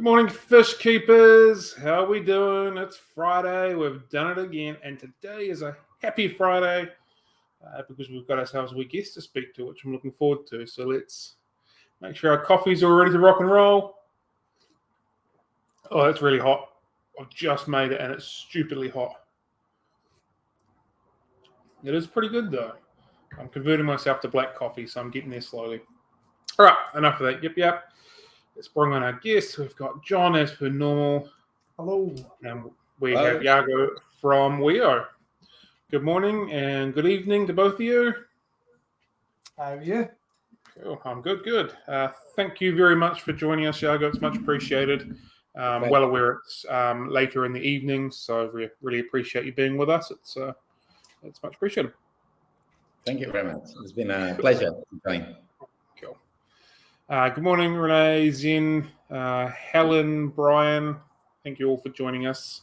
Good morning, fish keepers. How are we doing? It's Friday. We've done it again. And today is a happy Friday because we've got ourselves a wee guest to speak to, which I'm looking forward to. So let's make sure our coffees are ready to rock and roll. Oh, it's really hot. I've just made it and it's stupidly hot. It is pretty good though. I'm converting myself to black coffee, so I'm getting there slowly. All right, enough of that. Yep. Let's bring on our guests. We've got John as per normal. Hello. And we have Yago from WEO. Good morning and good evening to both of you. How are you? Cool. I'm good. Thank you very much for joining us, Yago. It's much appreciated. Well aware it's later in the evening, so we really appreciate you being with us. It's much appreciated. Thank you very much. It's been a pleasure to join. Cool. Good morning, Renee, Zen, Helen, Brian. Thank you all for joining us.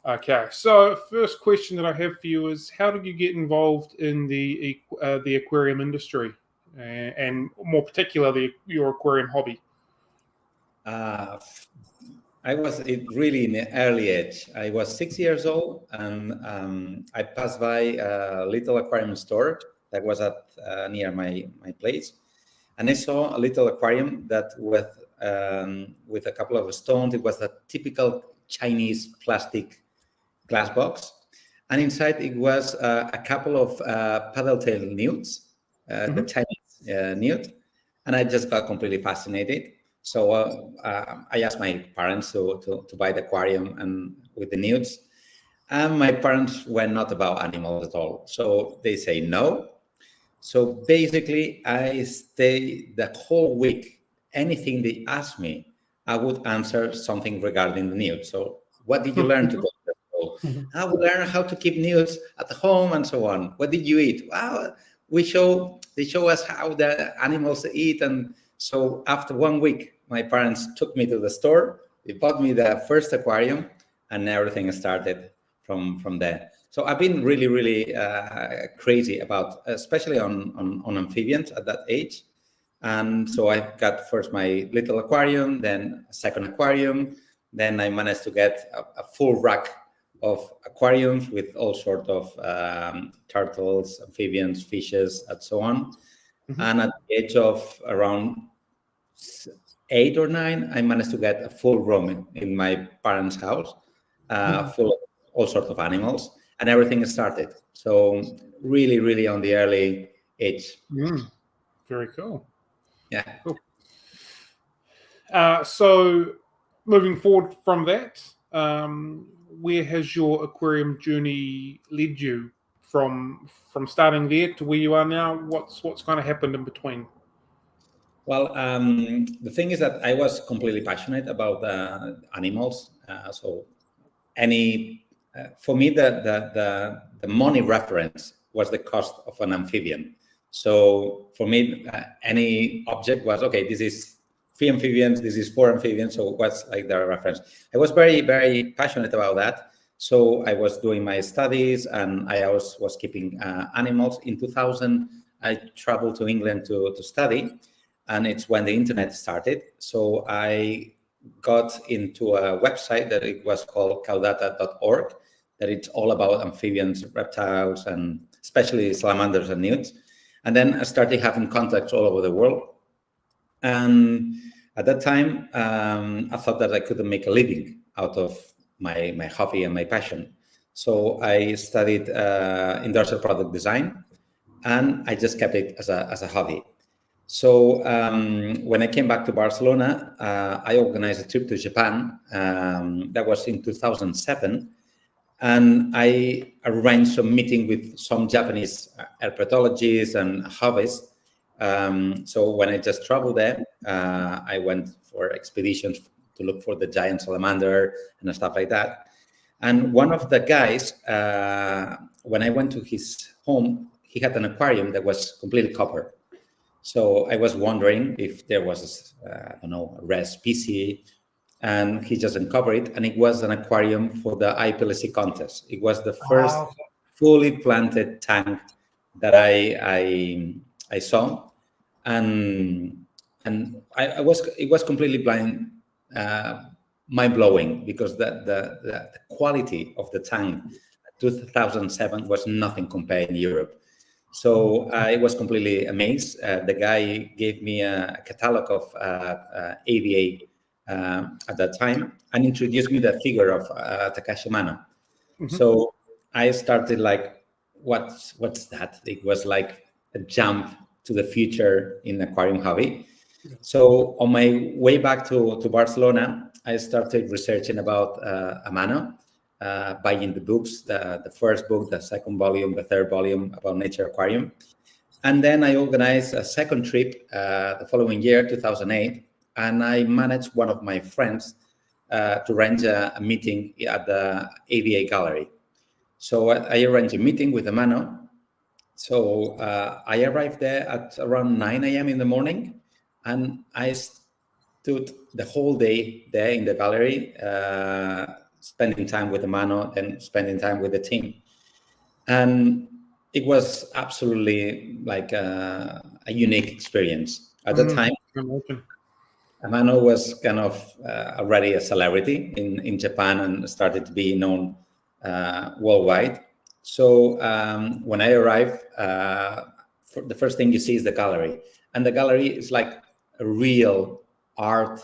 Okay, so first question that I have for you is, how did you get involved in the aquarium industry, and more particularly your aquarium hobby? I was really in the early age. I was 6 years old, and I passed by a little aquarium store that was at near my place. And I saw a little aquarium that with a couple of stones. It was a typical Chinese plastic glass box. And inside it was a couple of paddle-tail newts, the Chinese newt. And I just got completely fascinated. So I asked my parents to buy the aquarium and with the newts. And my parents were not about animals at all. So they say no. So basically, I stayed the whole week. Anything they asked me, I would answer something regarding the newts. So what did you learn to go to the school? I would learn how to keep newts at home and so on. What did you eat? Well, they show us how the animals eat. And so after 1 week, my parents took me to the store. They bought me the first aquarium, and everything started from there. So I've been really crazy about, especially on amphibians at that age. And so I got first my little aquarium, then a second aquarium. Then I managed to get a full rack of aquariums with all sorts of turtles, amphibians, fishes, and so on. And at the age of around 8 or 9, I managed to get a full room in my parents' house, full of all sorts of animals. And everything started. So really on the early age. Very cool. Yeah. Cool. So moving forward from that, where has your aquarium journey led you from starting there to where you are now? What's kind of happened in between? Well, the thing is that I was completely passionate about animals. For me, the money reference was the cost of an amphibian. So for me, any object was, okay, this is 3 amphibians, this is 4 amphibians. So what's like the reference? I was very passionate about that. So I was doing my studies and I always was keeping animals. In 2000, I traveled to England to study, and it's when the internet started. So I got into a website that it was called cowdata.org, that it's all about amphibians, reptiles, and especially salamanders and newts. And then I started having contacts all over the world. And at that time, I thought that I couldn't make a living out of my hobby and my passion. So I studied industrial product design, and I just kept it as a hobby. So when I came back to Barcelona, I organized a trip to Japan. That was in 2007. And I arranged a meeting with some Japanese herpetologists and hobbyists. So when I just traveled there, I went for expeditions to look for the giant salamander and stuff like that. And one of the guys, when I went to his home, he had an aquarium that was completely copper. So I was wondering if there was, a rare species, and he just uncovered it. And it was an aquarium for the IPLC contest. It was the first fully planted tank that I saw. And it was completely blind mind-blowing, because the quality of the tank 2007 was nothing compared in Europe. So I was completely amazed. The guy gave me a catalog of AVA at that time and introduced me the figure of Takashi Mano. So I started like, what's that? It was like a jump to the future in aquarium hobby. So on my way back to Barcelona, I started researching about Mano, buying the books, the first book, the second volume, the third volume about nature aquarium. And then I organized a second trip the following year, 2008, and I managed one of my friends to arrange a meeting at the AVA gallery. So I arranged a meeting with Mano. So I arrived there at around 9 a.m. in the morning, and I stood the whole day there in the gallery, spending time with Mano and spending time with the team. And it was absolutely like a unique experience. At the time, Mano was kind of already a celebrity in Japan and started to be known worldwide. So when I arrived, the first thing you see is the gallery. And the gallery is like a real art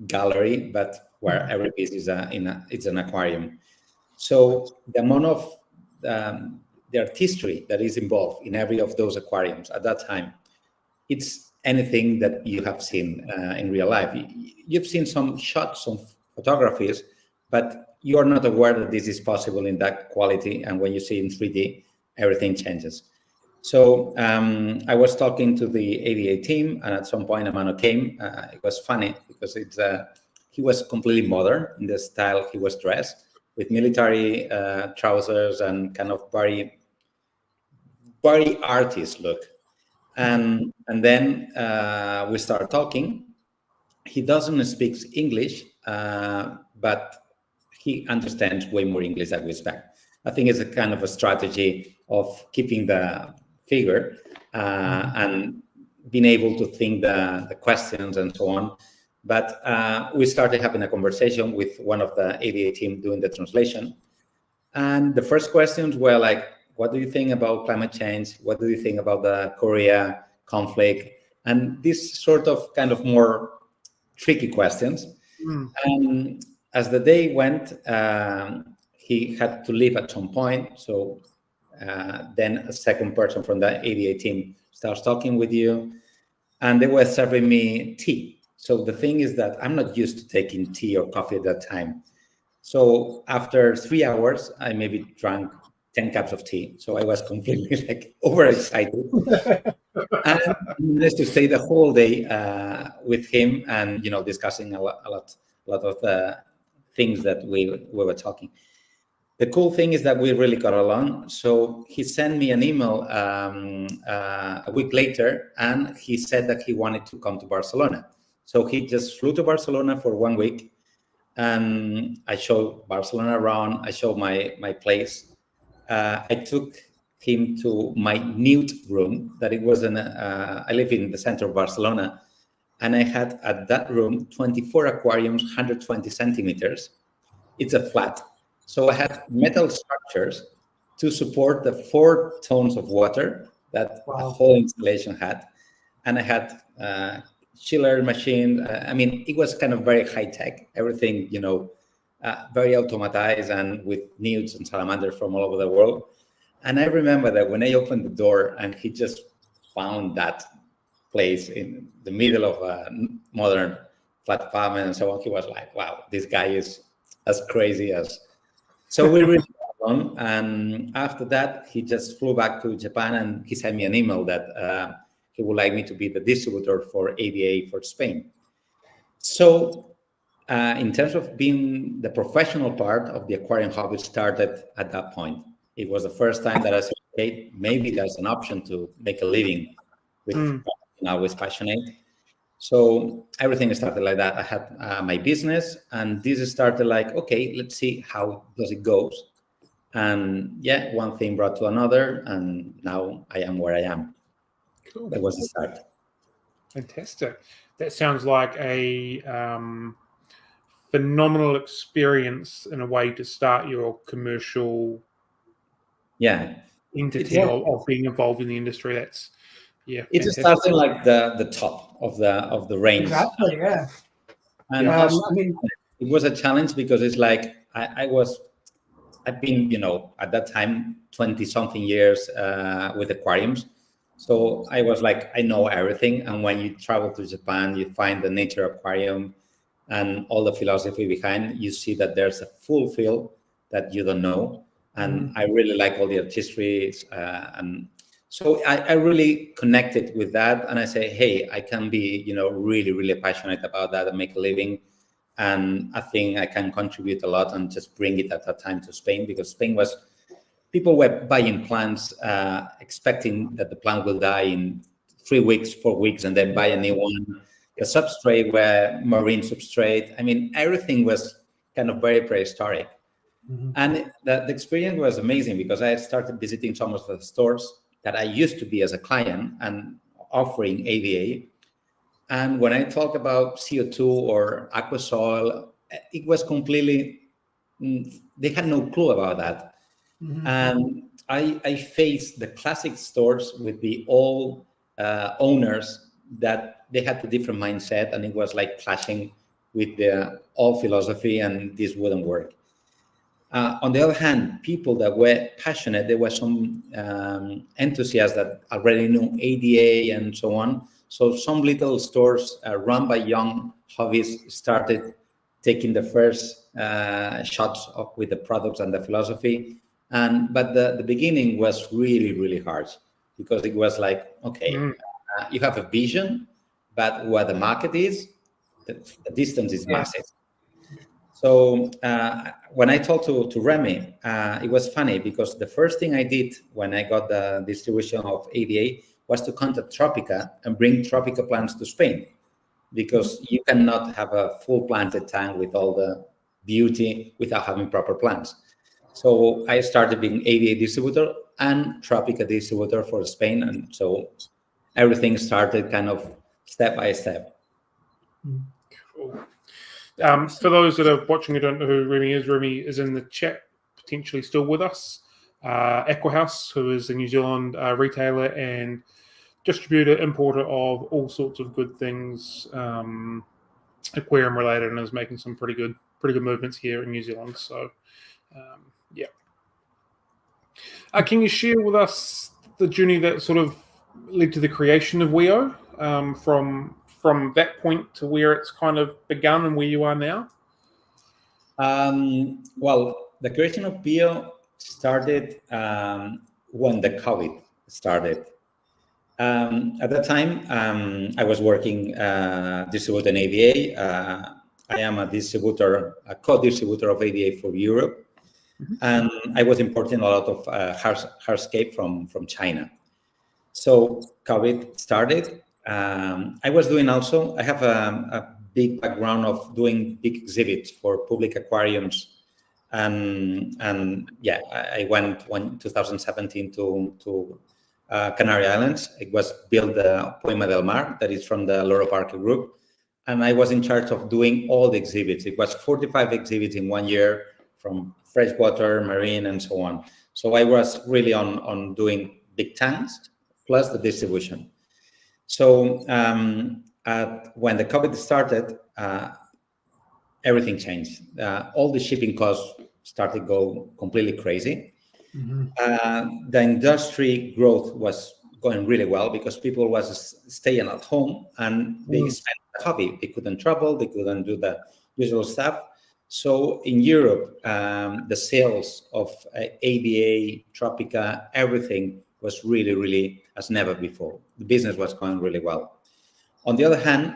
gallery, but where every piece is it's an aquarium. So the amount of the artistry that is involved in every of those aquariums at that time, it's anything that you have seen in real life. You've seen some shots, some photographies, but you are not aware that this is possible in that quality. And when you see in 3D, everything changes. So I was talking to the AVA team, and at some point, Mano came. It was funny because he was completely modern in the style he was dressed, with military trousers and kind of very artist look. And then we started talking. He doesn't speak English, but he understands way more English than we expect. I think it's a kind of a strategy of keeping the figure and being able to think the questions and so on. But we started having a conversation with one of the AVA team doing the translation. And the first questions were like, what do you think about climate change? What do you think about the Korea conflict? And this sort of kind of more tricky questions. And as the day went, he had to leave at some point. So then a second person from the AVA team starts talking with you, and they were serving me tea. So the thing is that I'm not used to taking tea or coffee at that time. So after 3 hours, I maybe drank 10 cups of tea. So I was completely like overexcited. And I managed to stay the whole day with him and, discussing a lot of the things that we were talking. The cool thing is that we really got along. So he sent me an email a week later, and he said that he wanted to come to Barcelona. So he just flew to Barcelona for 1 week, and I showed Barcelona around. I showed my place. I took him to my nude room. That it was I live in the center of Barcelona, and I had at that room 24 aquariums, 120 centimeters. It's a flat. So I had metal structures to support the 4 tons of water that the whole installation had. And I had chiller machine. It was kind of very high tech, everything, very automatized and with newts and salamanders from all over the world. And I remember that when I opened the door and he just found that place in the middle of a modern flat apartment and so on, he was like, wow, this guy is as crazy as... So we really got on. And after that, he just flew back to Japan, and he sent me an email that he would like me to be the distributor for AVA for Spain. So in terms of being the professional part of the aquarium hobby started at that point. It was the first time that I said, okay, maybe there's an option to make a living with passionate. So everything started like that. I had my business, and this started like, okay, let's see how does it goes. And yeah, one thing brought to another, and now I am where I am. Cool. That was the start. Fantastic. That sounds like phenomenal experience in a way to start your commercial entity of being involved in the industry. That's it's fantastic. starting like the top of the range. Exactly. Yeah. And I also, mean, it was a challenge because it's like I've been, at that time 20 something years with aquariums. So I was like, I know everything. And when you travel to Japan, you find the nature aquarium and all the philosophy behind, you see that there's a full field that you don't know. And I really like all the artistry. And so I really connected with that. And I say, hey, I can be, really, really passionate about that and make a living. And I think I can contribute a lot and just bring it at that time to Spain, because Spain was, people were buying plants, expecting that the plant will die in 3 weeks, 4 weeks, and then buy a new one. The substrate were marine substrate. I mean, everything was kind of very prehistoric. And the experience was amazing because I started visiting some of the stores that I used to be as a client and offering ADA. And when I talk about CO2 or aquasoil, it was completely, they had no clue about that. And I faced the classic stores with the old owners that they had a different mindset, and it was like clashing with the old philosophy, and this wouldn't work. On the other hand, people that were passionate, there were some enthusiasts that already knew ADA and so on. So some little stores run by young hobbyists started taking the first shots with the products and the philosophy. But the beginning was really, really hard, because it was like, okay, you have a vision, but where the market is, the distance is massive. So when I talked to Remy, it was funny because the first thing I did when I got the distribution of ADA was to contact Tropica and bring Tropica plants to Spain, because you cannot have a full planted tank with all the beauty without having proper plants. So I started being ADA distributor and Tropica distributor for Spain. And so everything started kind of step by step. Cool. For those that are watching who don't know who Remy is in the chat, potentially still with us. Aquahouse, who is a New Zealand retailer and distributor, importer of all sorts of good things, aquarium related, and is making some pretty good movements here in New Zealand. So, can you share with us the journey that sort of led to the creation of WEO, from that point to where it's kind of begun and where you are now? Well, the creation of WEO started when the COVID started. At that time, I was working distributing ADA. I am a co-distributor of ADA for Europe. And I was importing a lot of hardscape from China. So COVID started. I was doing also, I have a big background of doing big exhibits for public aquariums. And I went 2017 to Canary Islands. It was built the Poima del Mar, that is from the Loro Parque group. And I was in charge of doing all the exhibits. It was 45 exhibits in 1 year, from freshwater, marine, and so on. So I was really on doing big tanks, plus the distribution. So when the COVID started, everything changed. All the shipping costs started to go completely crazy. The industry growth was going really well because people was staying at home and they spent the hobby. They couldn't travel, they couldn't do the usual stuff. So in Europe, the sales of ADA, Tropica, everything was really, really as never before. The business was going really well. On the other hand,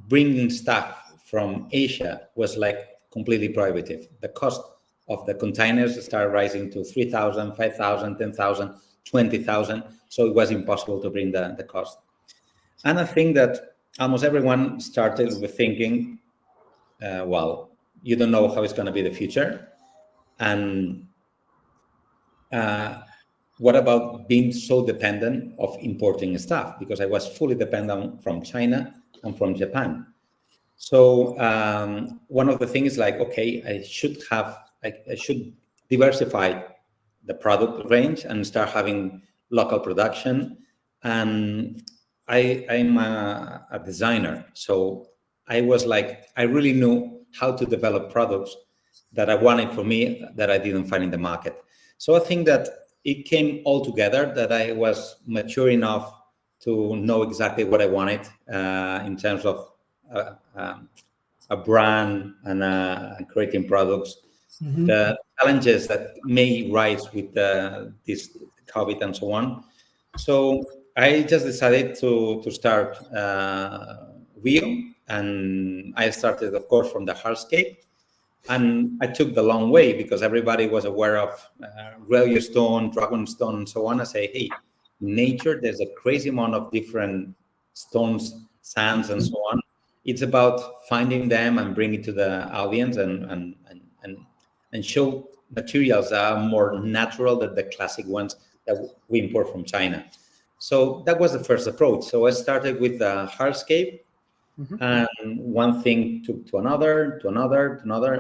bringing stuff from Asia was like completely prohibitive. The cost of the containers started rising to 3,000, 5,000, 10,000, 20,000. So it was impossible to bring the cost. And I think that almost everyone started with thinking, well, you don't know how it's going to be the future. And what about being so dependent of importing stuff? Because I was fully dependent from China and from Japan. So one of the things like, okay, I should diversify the product range and start having local production. And I'm a designer, so I was like, I really knew how to develop products that I wanted for me that I didn't find in the market. So I think that it came all together, that I was mature enough to know exactly what I wanted in terms of a brand and creating products. Mm-hmm. The challenges that may rise with this COVID and so on. So I just decided to start Rio, and I started, of course, from the hardscape. And I took the long way because everybody was aware of Rio stone, dragon stone, and so on. I say, hey, in nature, there's a crazy amount of different stones, sands, and so on. It's about finding them and bringing to the audience and show materials that are more natural than the classic ones that we import from China. So that was the first approach. So I started with the hardscape, and one thing took to another,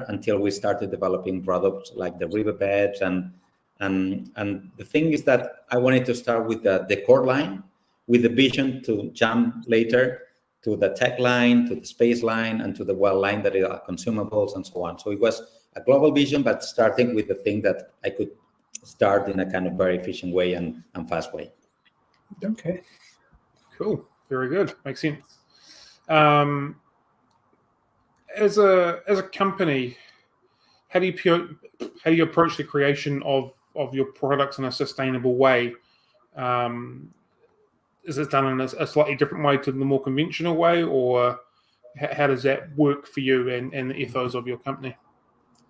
until we started developing products like the riverbeds. And the thing is that I wanted to start with the decor line, with the vision to jump later to the tech line, to the space line, and to the well line that are consumables and so on. So it was a global vision, but starting with the thing that I could start in a kind of very efficient way and fast way. Okay. Cool. Very good. Makes sense. As a company, how do you approach the creation of your products in a sustainable way? Is it done in a slightly different way to the more conventional way, or how does that work for you and the ethos of your company?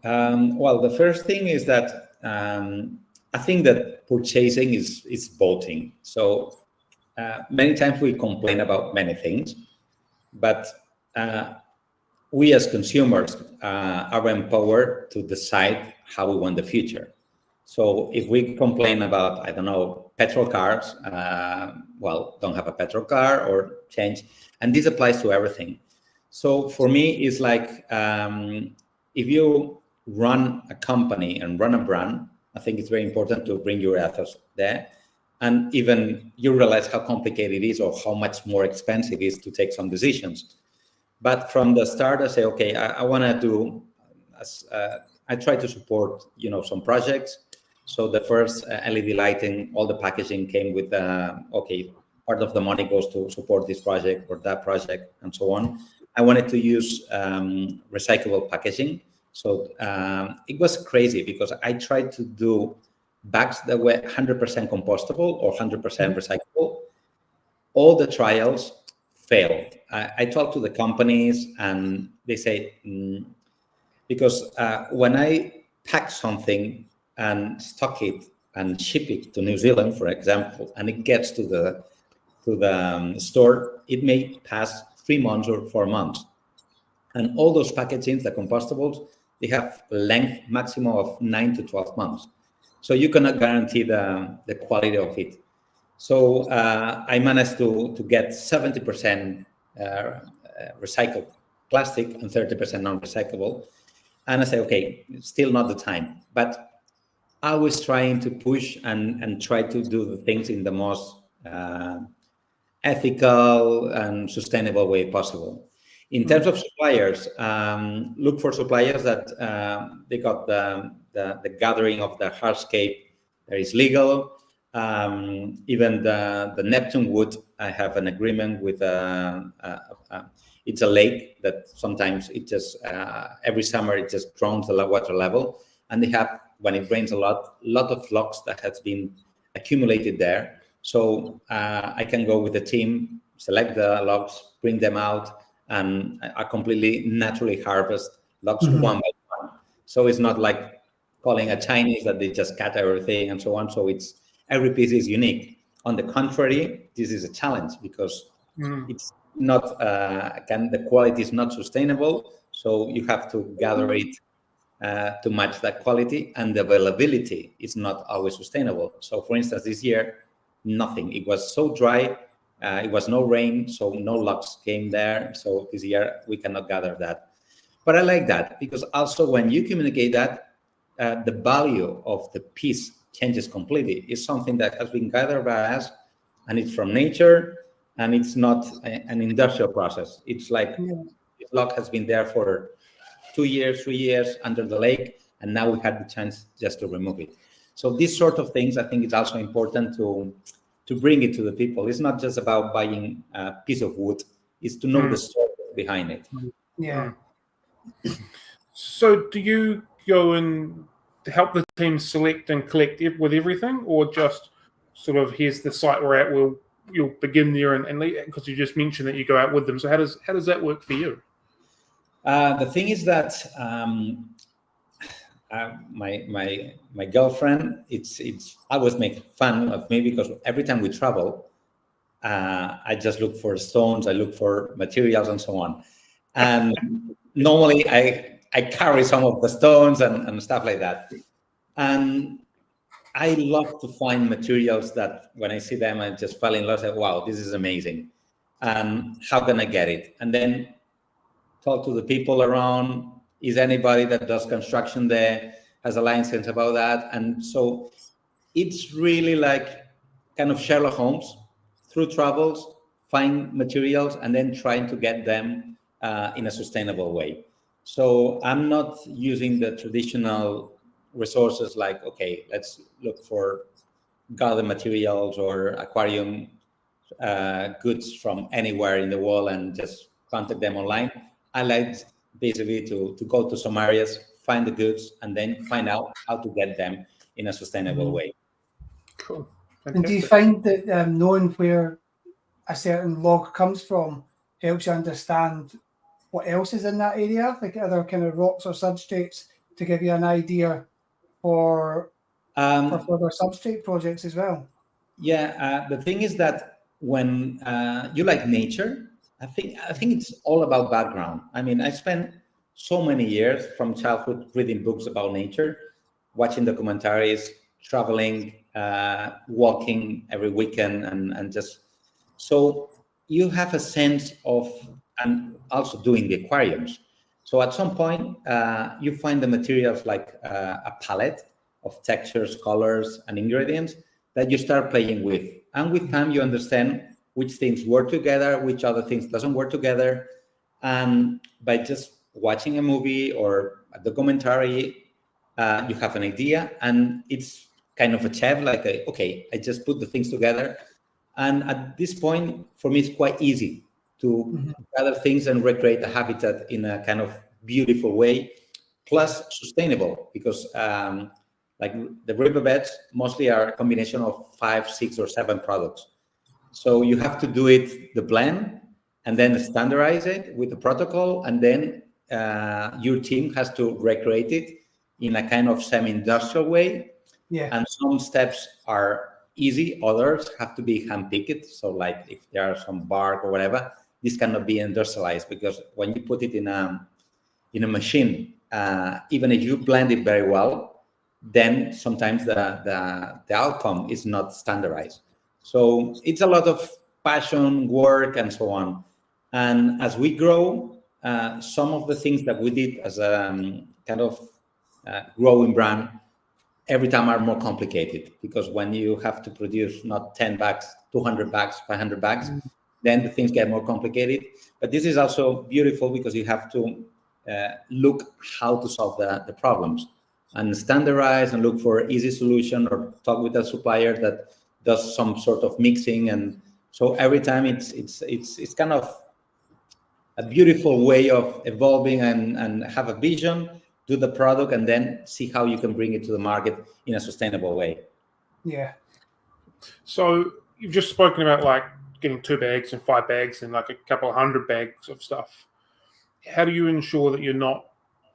Well, the first thing is that I think that purchasing is voting. So many times we complain about many things, but we as consumers are empowered to decide how we want the future. So if we complain about, I don't know, petrol cars, well, don't have a petrol car or change. And this applies to everything. So for me, it's like if you run a company and run a brand, I think it's very important to bring your ethos there. And even you realize how complicated it is or how much more expensive it is to take some decisions. But from the start, I say, okay, I want to do, I try to support, some projects. So the first LED lighting, all the packaging came with, okay, part of the money goes to support this project or that project and so on. I wanted to use recyclable packaging. So it was crazy because I tried to do bags that were 100% compostable or 100% recyclable. All the trials failed. I talked to the companies and they say, because when I pack something and stock it and ship it to New Zealand, for example, and it gets to the store, it may pass 3 months or 4 months. And all those packagings, the compostables, they have length maximum of 9 to 12 months. So you cannot guarantee the quality of it. So I managed to get 70% recycled plastic and 30% non-recyclable. And I say, okay, still not the time. But I was trying to push and try to do the things in the most ethical and sustainable way possible. In terms of suppliers, look for suppliers that they got the gathering of the hardscape that is legal. Even the Neptune wood, I have an agreement with. It's a lake that sometimes it just every summer it just drones the water level, and they have, when it rains a lot of logs that has been accumulated there. So I can go with the team, select the logs, bring them out, and I completely naturally harvest logs one by one. So it's not like calling a Chinese that they just cut everything and so on. So it's every piece is unique. On the contrary, this is a challenge because it's not the quality is not sustainable. So you have to gather it to match that quality, and the availability is not always sustainable. So for instance, this year, nothing. It was so dry. It was no rain, so no logs came there. So this year we cannot gather that. But I like that because also when you communicate that, the value of the piece changes completely. It's something that has been gathered by us, and it's from nature, and it's not an industrial process. It's like this log has been there for 2 years, 3 years under the lake, and now we had the chance just to remove it. So these sort of things, I think it's also important to bring it to the people. It's not just about buying a piece of wood, it's to know the story behind it. Yeah. So do you go and help the team select and collect with everything, or just sort of here's the site we're at, you'll begin there and because you just mentioned that you go out with them. So how does that work for you? The thing is that my girlfriend, it's I always make fun of me because every time we travel, I just look for stones, I look for materials and so on. And normally I carry some of the stones and stuff like that. And I love to find materials that when I see them, I just fall in love. Say, wow, this is amazing. And how can I get it? And then talk to the people around. Is anybody that does construction there, has a license about that? And so it's really like kind of Sherlock Holmes through travels, find materials, and then trying to get them in a sustainable way. So I'm not using the traditional resources like, okay, let's look for garden materials or aquarium goods from anywhere in the world and just contact them online. I like basically to go to some areas, find the goods, and then find out how to get them in a sustainable way. Cool. And do you Fantastic. find that knowing where a certain log comes from helps you understand what else is in that area, like other kind of rocks or substrates, to give you an idea for further substrate projects as well? Yeah, the thing is that when you like nature, I think it's all about background. I mean, I spent so many years from childhood reading books about nature, watching documentaries, traveling, walking every weekend, and just so you have a sense of, and also doing the aquariums. So at some point, you find the materials like a palette of textures, colors, and ingredients that you start playing with. And with time, you understand which things work together, which other things doesn't work together. And by just watching a movie or a documentary, you have an idea, and it's kind of a chef, like, okay, I just put the things together. And at this point, for me, it's quite easy to gather things and recreate the habitat in a kind of beautiful way, plus sustainable, because like the riverbeds mostly are a combination of 5, 6, or 7 products. So you have to do it, the blend, and then standardize it with the protocol, and then your team has to recreate it in a kind of semi-industrial way. Yeah. And some steps are easy, others have to be hand-picked. So like if there are some bark or whatever, this cannot be industrialized, because when you put it in a machine, even if you blend it very well, then sometimes the outcome is not standardized. So it's a lot of passion, work, and so on. And as we grow, some of the things that we did as a kind of growing brand every time are more complicated, because when you have to produce not 10 bags, 200 bags, 500 bags, then the things get more complicated. But this is also beautiful because you have to look how to solve the problems and standardize and look for easy solution, or talk with a supplier that does some sort of mixing. And so every time it's kind of a beautiful way of evolving and have a vision, do the product, and then see how you can bring it to the market in a sustainable way. Yeah. So you've just spoken about like getting 2 bags and 5 bags and like a couple of 100 bags of stuff. How do you ensure that you're not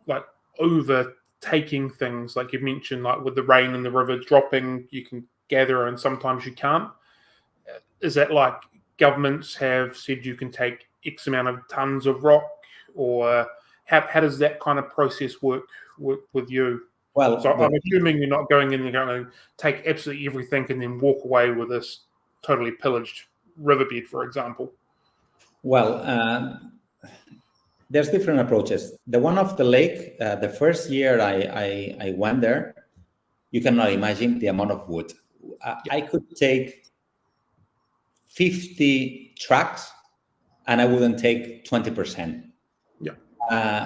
like overtaking things? Like you mentioned, like with the rain and the river dropping, you can gather and sometimes you can't. Is that like governments have said you can take X amount of tons of rock, or how does that kind of process work with you? Well, so I'm assuming you're not going in and going to take absolutely everything and then walk away with this totally pillaged riverbed, for example? Well, there's different approaches. The one of the lake, the first year I went there, you cannot imagine the amount of wood. I could take 50 trucks and I wouldn't take 20%.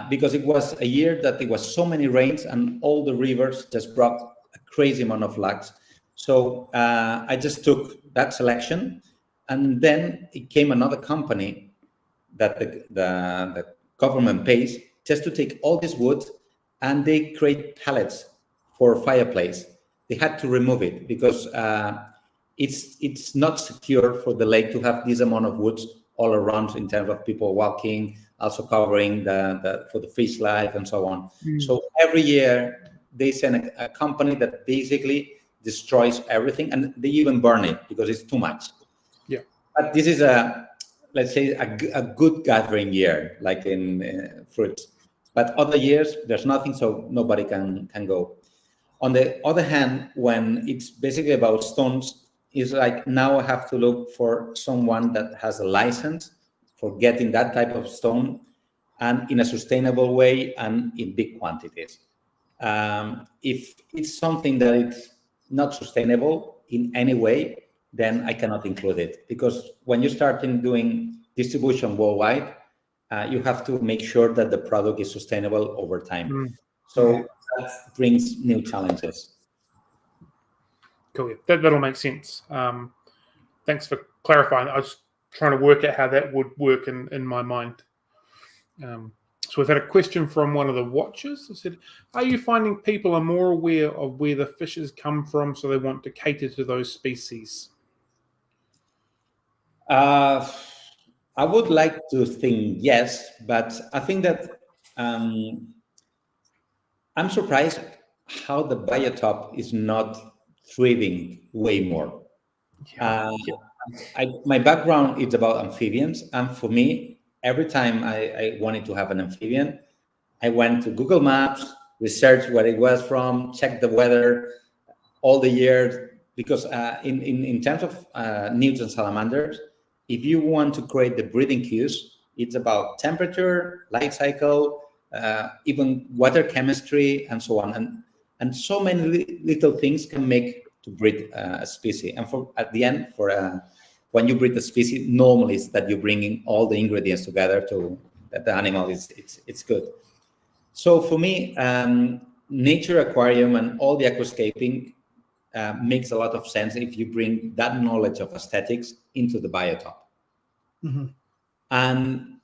Because it was a year that there was so many rains and all the rivers just brought a crazy amount of logs. So I just took that selection, and then it came another company that the government pays just to take all this wood, and they create pallets for fireplace. They had to remove it because it's not secure for the lake to have this amount of wood all around in terms of people walking, also covering for the fish life and so on. So every year they send a company that basically destroys everything, and they even burn it because it's too much. But this is let's say a good gathering year, like in fruits. But other years there's nothing, so nobody can go. On the other hand, when it's basically about stones, it's like now I have to look for someone that has a license for getting that type of stone and in a sustainable way and in big quantities. If it's something that it's not sustainable in any way, then I cannot include it, because when you start in doing distribution worldwide, you have to make sure that the product is sustainable over time. So that brings new challenges. Cool. That'll make sense. Thanks for clarifying. I was trying to work out how that would work in my mind. So we've had a question from one of the watchers. It said, are you finding people are more aware of where the fishes come from, so they want to cater to those species? I would like to think yes, but I think that I'm surprised how the biotop is not thriving way more. My background is about amphibians, and for me, every time I wanted to have an amphibian, I went to Google Maps, researched where it was from, checked the weather, all the years, because in terms of newts and salamanders, if you want to create the breeding cues, it's about temperature, light cycle, even water chemistry, and so on. And so many little things can make to breed a species. And at the end, when you breed a species, normally it's that you're bringing all the ingredients together to that the animal it's good. So for me, nature aquarium and all the aquascaping makes a lot of sense if you bring that knowledge of aesthetics into the biotop. And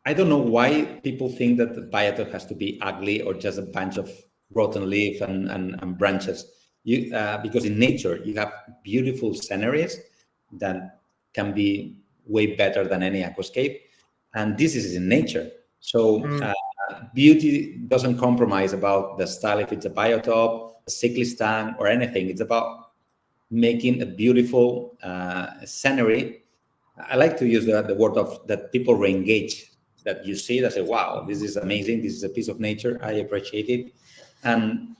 I don't know why people think that the biotop has to be ugly or just a bunch of rotten leaf and branches. Because in nature, you have beautiful sceneries that can be way better than any aquascape. And this is in nature. So beauty doesn't compromise about the style, if it's a biotop, a cyclist tank, or anything. It's about making a beautiful scenery. I like to use the word of that people re-engage, that you see that say, wow, this is amazing. This is a piece of nature. I appreciate it. And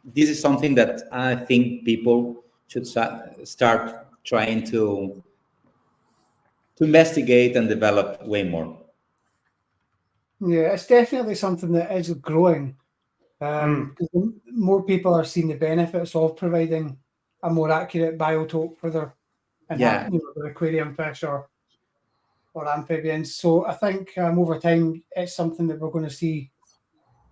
this is something that I think people should start trying to investigate and develop way more. Yeah, it's definitely something that is growing. Because more people are seeing the benefits of providing a more accurate biotope for their aquarium fish or amphibians. So I think over time it's something that we're going to see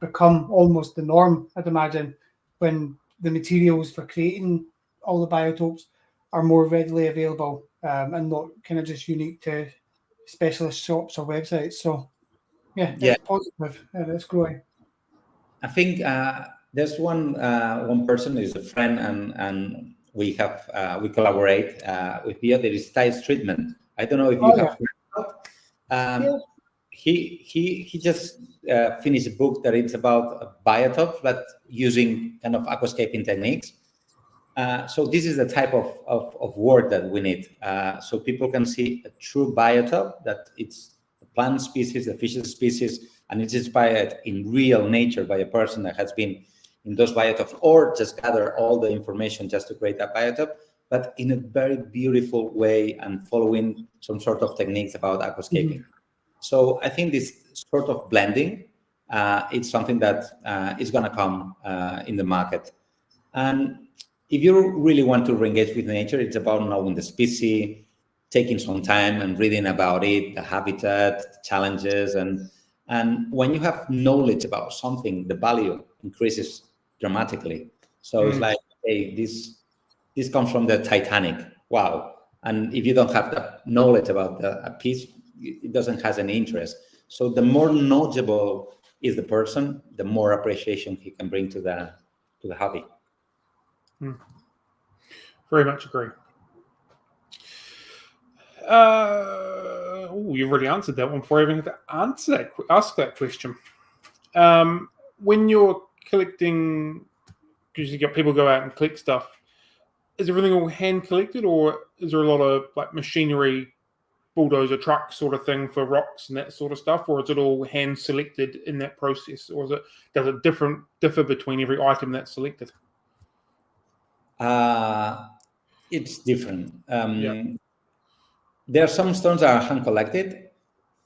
become almost the norm, I'd imagine, when the materials for creating all the biotopes are more readily available and not kind of just unique to specialist shops or websites. So it's positive and it's growing. I think there's one person who's a friend, and we collaborate with here. There is tides treatment. I don't know if you have heard about. He just finished a book that it's about biotopes, but using kind of aquascaping techniques. So this is the type of work that we need. So people can see a true biotop, that it's the plant species, the fish species, and it's inspired in real nature by a person that has been in those biotopes, or just gather all the information just to create that biotop. but in a very beautiful way and following some sort of techniques about aquascaping. So I think this sort of blending, it's something that is going to come in the market. And if you really want to re-engage with nature, it's about knowing the species, taking some time and reading about it, the habitat, the challenges, and when you have knowledge about something, the value increases dramatically. So it's like, hey, this comes from the Titanic. Wow. And if you don't have the knowledge about a piece, it doesn't have any interest. So the more knowledgeable is the person, the more appreciation he can bring to the hobby. Very much agree. You've already answered that one before I even had to ask that question. When you're collecting, because you got people go out and collect stuff, is everything all hand collected, or is there a lot of like machinery, bulldozer truck sort of thing for rocks and that sort of stuff, or is it all hand selected in that process, or does it differ between every item that's selected? It's different. There are some stones that are hand collected,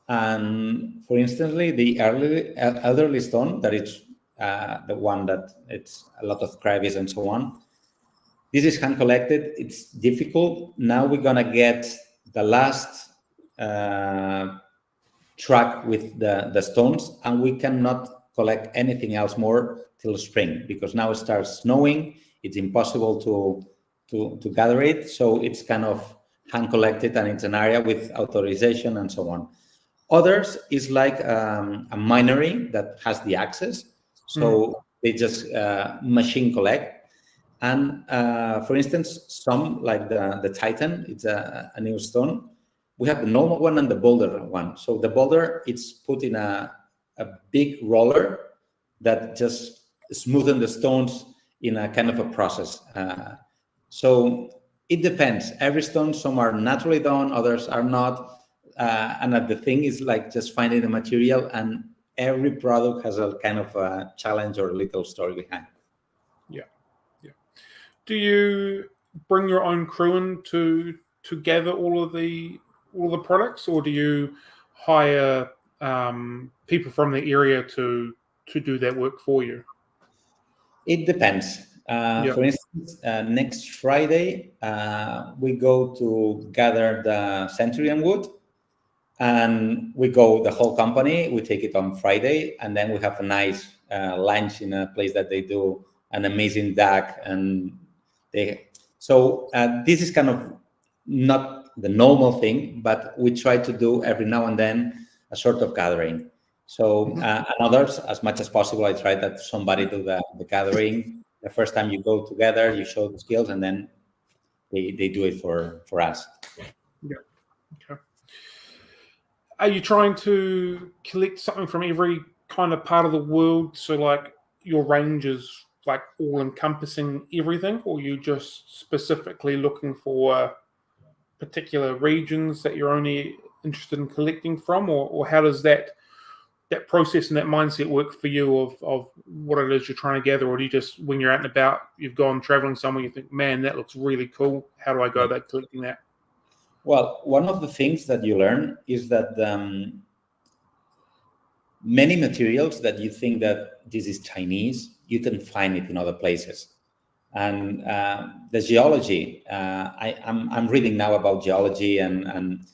and for instance, the elderly stone that is the one that it's a lot of crevice and so on. This is hand collected. It's difficult. Now we're gonna get the last truck with the stones, and we cannot collect anything else more till spring, because now it starts snowing. It's impossible to gather it, so it's kind of hand collected, and it's an area with authorization and so on. Others is like a minery that has the access, so they just machine collect. And for instance, some like the Titan, it's a new stone. We have the normal one and the boulder one. So the boulder, it's put in a big roller that just smoothen the stones in a kind of a process. So it depends. Every stone, some are naturally done, others are not. And the thing is like just finding the material, and every product has a kind of a challenge or a little story behind. Yeah. Do you bring your own crew in to gather all of the products, or do you hire people from the area to do that work for you? It depends. For instance, next Friday, we go to gather the Centurion wood, and we go the whole company. We take it on Friday, and then we have a nice lunch in a place that they do an amazing duck. And so this is kind of not the normal thing, but we try to do every now and then a sort of gathering. So and others, as much as possible, I try that somebody do the gathering. The first time you go together, you show the skills, and then they do it for us. Yeah. Okay. Are you trying to collect something from every kind of part of the world? So like your range is like all encompassing everything, or are you just specifically looking for particular regions that you're only interested in collecting from, or how does that process and that mindset work for you of what it is you're trying to gather? Or do you just, when you're out and about, you've gone traveling somewhere, you think, man, that looks really cool, how do I go about collecting that? Well, one of the things that you learn is that many materials that you think that this is Chinese, you can find it in other places. And the geology, I'm reading now about geology, and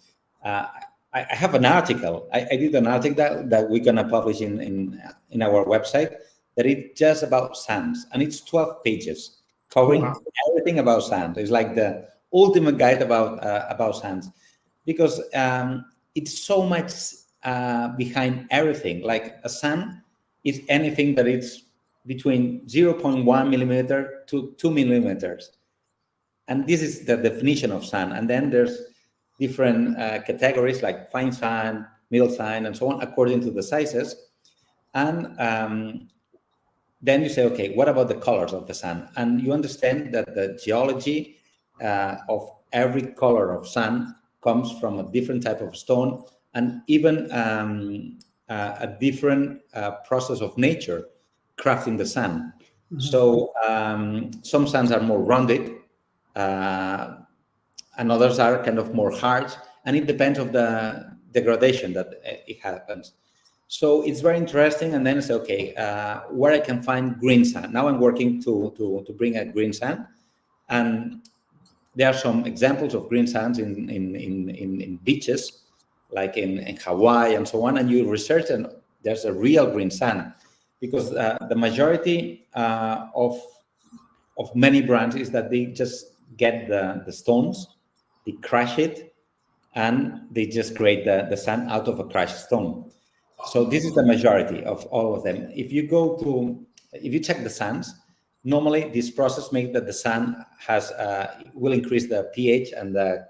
I have an article. I did an article that we're gonna publish in our website, that it's just about sands, and it's 12 pages covering everything about sand. It's like the ultimate guide about sands, because it's so much behind everything. Like a sand is anything that is between 0.1 millimeter to 2 millimeters, and this is the definition of sand. And then there's different categories like fine sand, middle sand, and so on, according to the sizes. And then you say, okay, what about the colors of the sand? And you understand that the geology of every color of sand comes from a different type of stone, and even a different process of nature crafting the sand. So some sands are more rounded, and others are kind of more hard, and it depends of the degradation that it happens. So it's very interesting. And then it's okay, where I can find green sand. Now I'm working to bring a green sand, and there are some examples of green sands in beaches, like in Hawaii and so on. And you research, and there's a real green sand, because the majority of many brands is that they just get the stones, they crush it, and they just create the sand out of a crushed stone. So this is the majority of all of them. If you check the sands, normally this process makes that the sand will increase the pH and the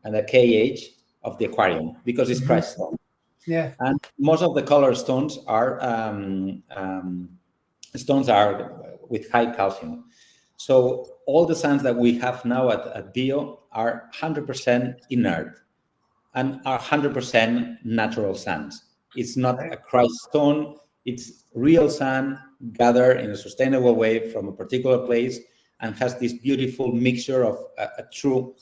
KH of the aquarium, because it's crushed stone. Yeah. And most of the color stones are with high calcium. So all the sands that we have now at Bio are 100% inert and are 100% natural sands. It's not a crushed stone. It's real sand gathered in a sustainable way from a particular place, and has this beautiful mixture of a true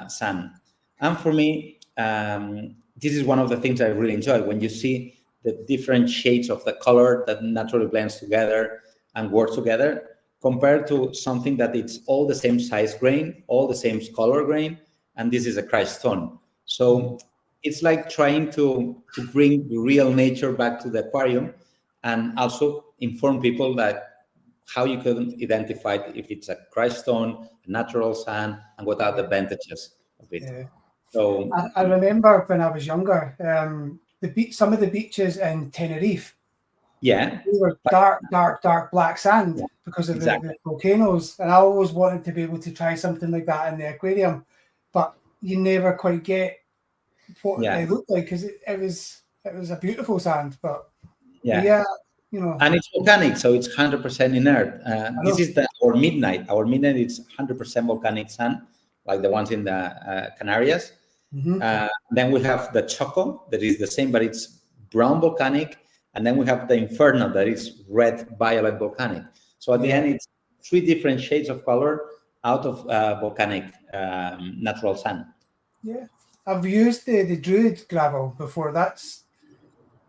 sand. And for me, this is one of the things I really enjoy, when you see the different shades of the color that naturally blends together and works together, compared to something that it's all the same size grain, all the same color grain, and this is a crushed stone. So it's like trying to bring the real nature back to the aquarium, and also inform people that how you can identify if it's a crushed stone, a natural sand, and what are the advantages of it. Yeah. So I remember when I was younger, some of the beaches in Tenerife, yeah, they were dark black sand, because of the volcanoes, and I always wanted to be able to try something like that in the aquarium, but you never quite get what they looked like, because it was a beautiful sand, but yeah, you know. And it's volcanic, so it's 100% inert. This is our midnight. Our midnight is 100% volcanic sand, like the ones in the Canarias. Then we have the Choco, that is the same, but it's brown volcanic. And then we have the Inferno, that is red violet volcanic. So at the end, it's 3 different shades of color out of volcanic natural sand. Yeah, I've used the Druid gravel before. That's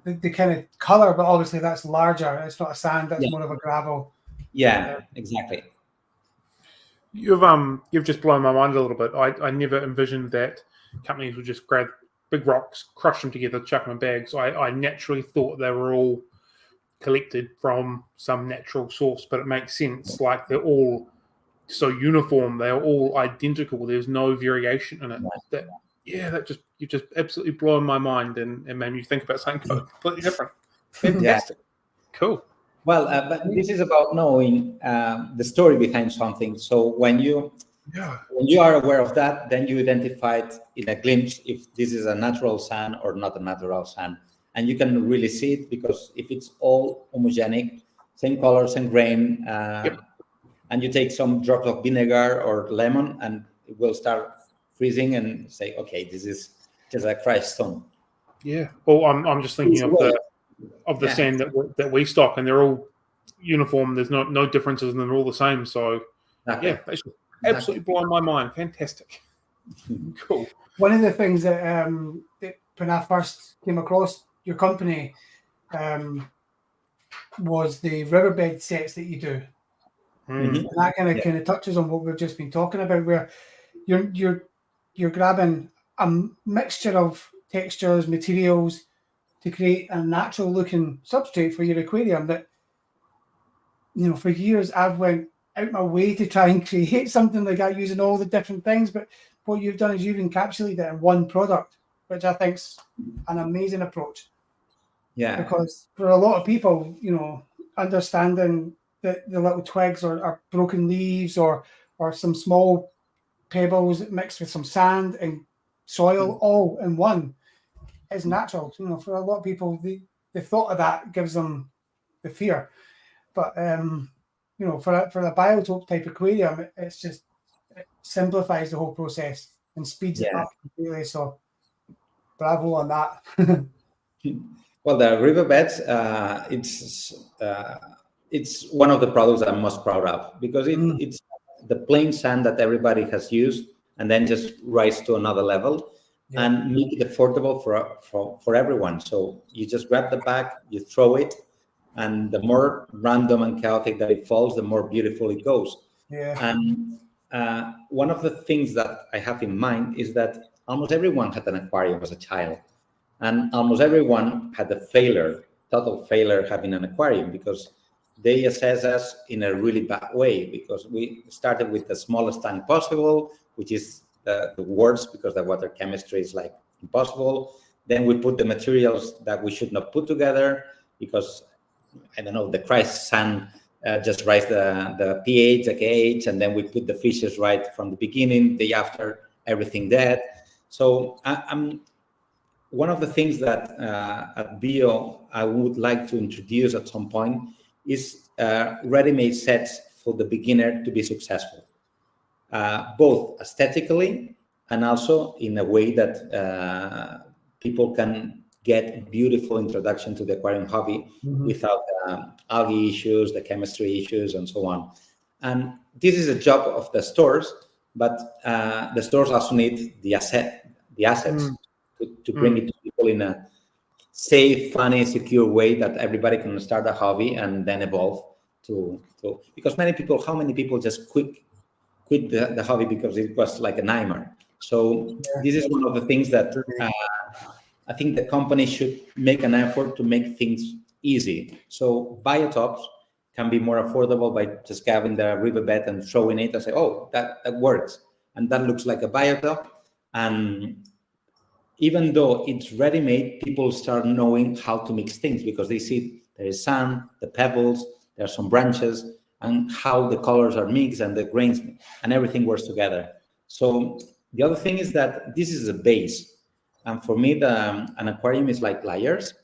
the kind of color, but obviously that's larger. It's not a sand, that's more of a gravel. Yeah, exactly. You've just blown my mind a little bit. I never envisioned that companies would just grab big rocks, crush them together, chuck them in bags. I naturally thought they were all collected from some natural source, but it makes sense. Like, they're all so uniform, they're all identical. There's no variation in it. You just absolutely blown my mind and made me think about something completely different. Fantastic. Cool. Well, but this is about knowing the story behind something. So when you are aware of that, then you identify it in a glimpse if this is a natural sand or not a natural sand. And you can really see it, because if it's all homogenic, same color, same grain, and you take some drops of vinegar or lemon, and it will start freezing, and say, okay, this is just a crushed stone. Yeah. Well, I'm just thinking of the sand that we stock, and they're all uniform. There's no differences, and they're all the same. So that's absolutely blowing my mind. Fantastic. Cool. One of the things that when I first came across your company was the riverbed sets that you do. And that kind of touches on what we've just been talking about, where you're grabbing a mixture of textures, materials to create a natural looking substrate for your aquarium that, you know, for years I've went out my way to try and create something like that using all the different things, but what you've done is you've encapsulated it in one product, which I think's an amazing approach. Yeah. Because for a lot of people, you know, understanding the little twigs or broken leaves or some small pebbles mixed with some sand and soil all in one is natural. You know, for a lot of people, the thought of that gives them the fear. But you know, for a biotope type aquarium, it simplifies the whole process and speeds it up completely. So bravo on that. Well, the riverbeds, it's one of the products I'm most proud of, because it's the plain sand that everybody has used, and then just rise to another level and make it affordable for everyone. So you just grab the bag, you throw it, and the more random and chaotic that it falls, the more beautiful it goes. And one of the things that I have in mind is that almost everyone had an aquarium as a child, and almost everyone had a total failure having an aquarium, because they assess us in a really bad way, because we started with the smallest tank possible, which is the worst, because the water chemistry is like impossible. Then we put the materials that we should not put together, because I don't know, the Christ sand just rise the pH, the KH, and then we put the fishes right from the beginning, day after, everything dead. So I'm one of the things that at Bio I would like to introduce at some point is ready-made sets for the beginner to be successful, both aesthetically and also in a way that people can get a beautiful introduction to the aquarium hobby without algae issues, the chemistry issues, and so on. And this is a job of the stores, but the stores also need the assets to bring it to people in a safe, funny, secure way that everybody can start a hobby and then evolve to because how many people just quit the hobby because it was like a nightmare. So this is one of the things that I think the company should make an effort to make things easy. So biotops can be more affordable by just having the riverbed and throwing it and say, oh, that works. And that looks like a biotop. And even though it's ready-made, people start knowing how to mix things, because they see there is sand, the pebbles, there are some branches, and how the colors are mixed and the grains, and everything works together. So the other thing is that this is a base. And for me, an aquarium is like layers.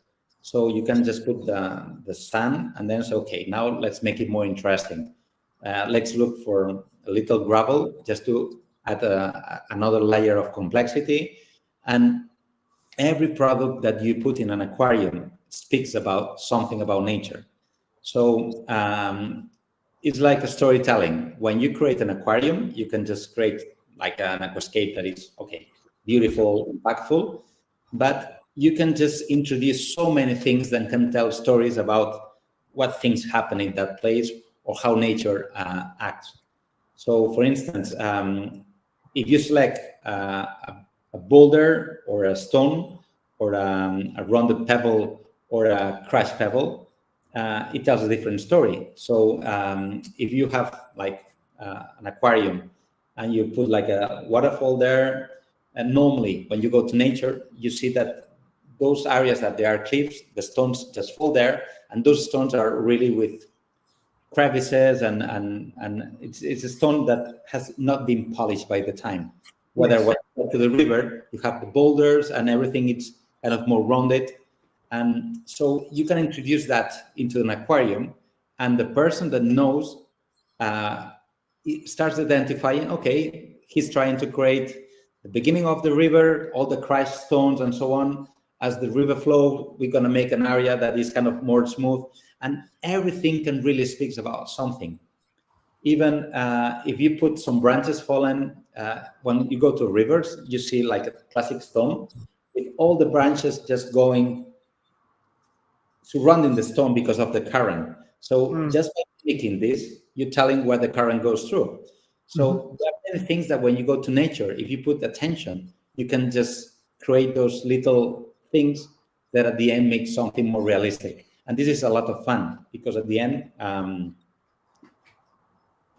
So you can just put the sand and then say, okay, now let's make it more interesting. Let's look for a little gravel just to add another layer of complexity. And every product that you put in an aquarium speaks about something about nature. So it's like a storytelling. When you create an aquarium, you can just create like an aquascape that is, okay, beautiful, impactful, but you can just introduce so many things that can tell stories about what things happen in that place or how nature acts. So, for instance, if you select a boulder or a stone or a rounded pebble or a crushed pebble, it tells a different story. So if you have like an aquarium and you put like a waterfall there, and normally when you go to nature, you see that those areas that there are cliffs, the stones just fall there, and those stones are really with crevices, and it's a stone that has not been polished by the time. Whether when you go to the river, you have the boulders and everything, it's kind of more rounded. And so you can introduce that into an aquarium, and the person that knows starts identifying, okay, he's trying to create the beginning of the river, all the crushed stones and so on. As the river flows, we're going to make an area that is kind of more smooth, and everything can really speak about something. Even if you put some branches fallen, when you go to rivers, you see like a classic stone with all the branches just going surrounding the stone because of the current. So just by making this, you're telling where the current goes through. So there are many things that when you go to nature, if you put attention, you can just create those little things that at the end make something more realistic. And this is a lot of fun, because at the end, a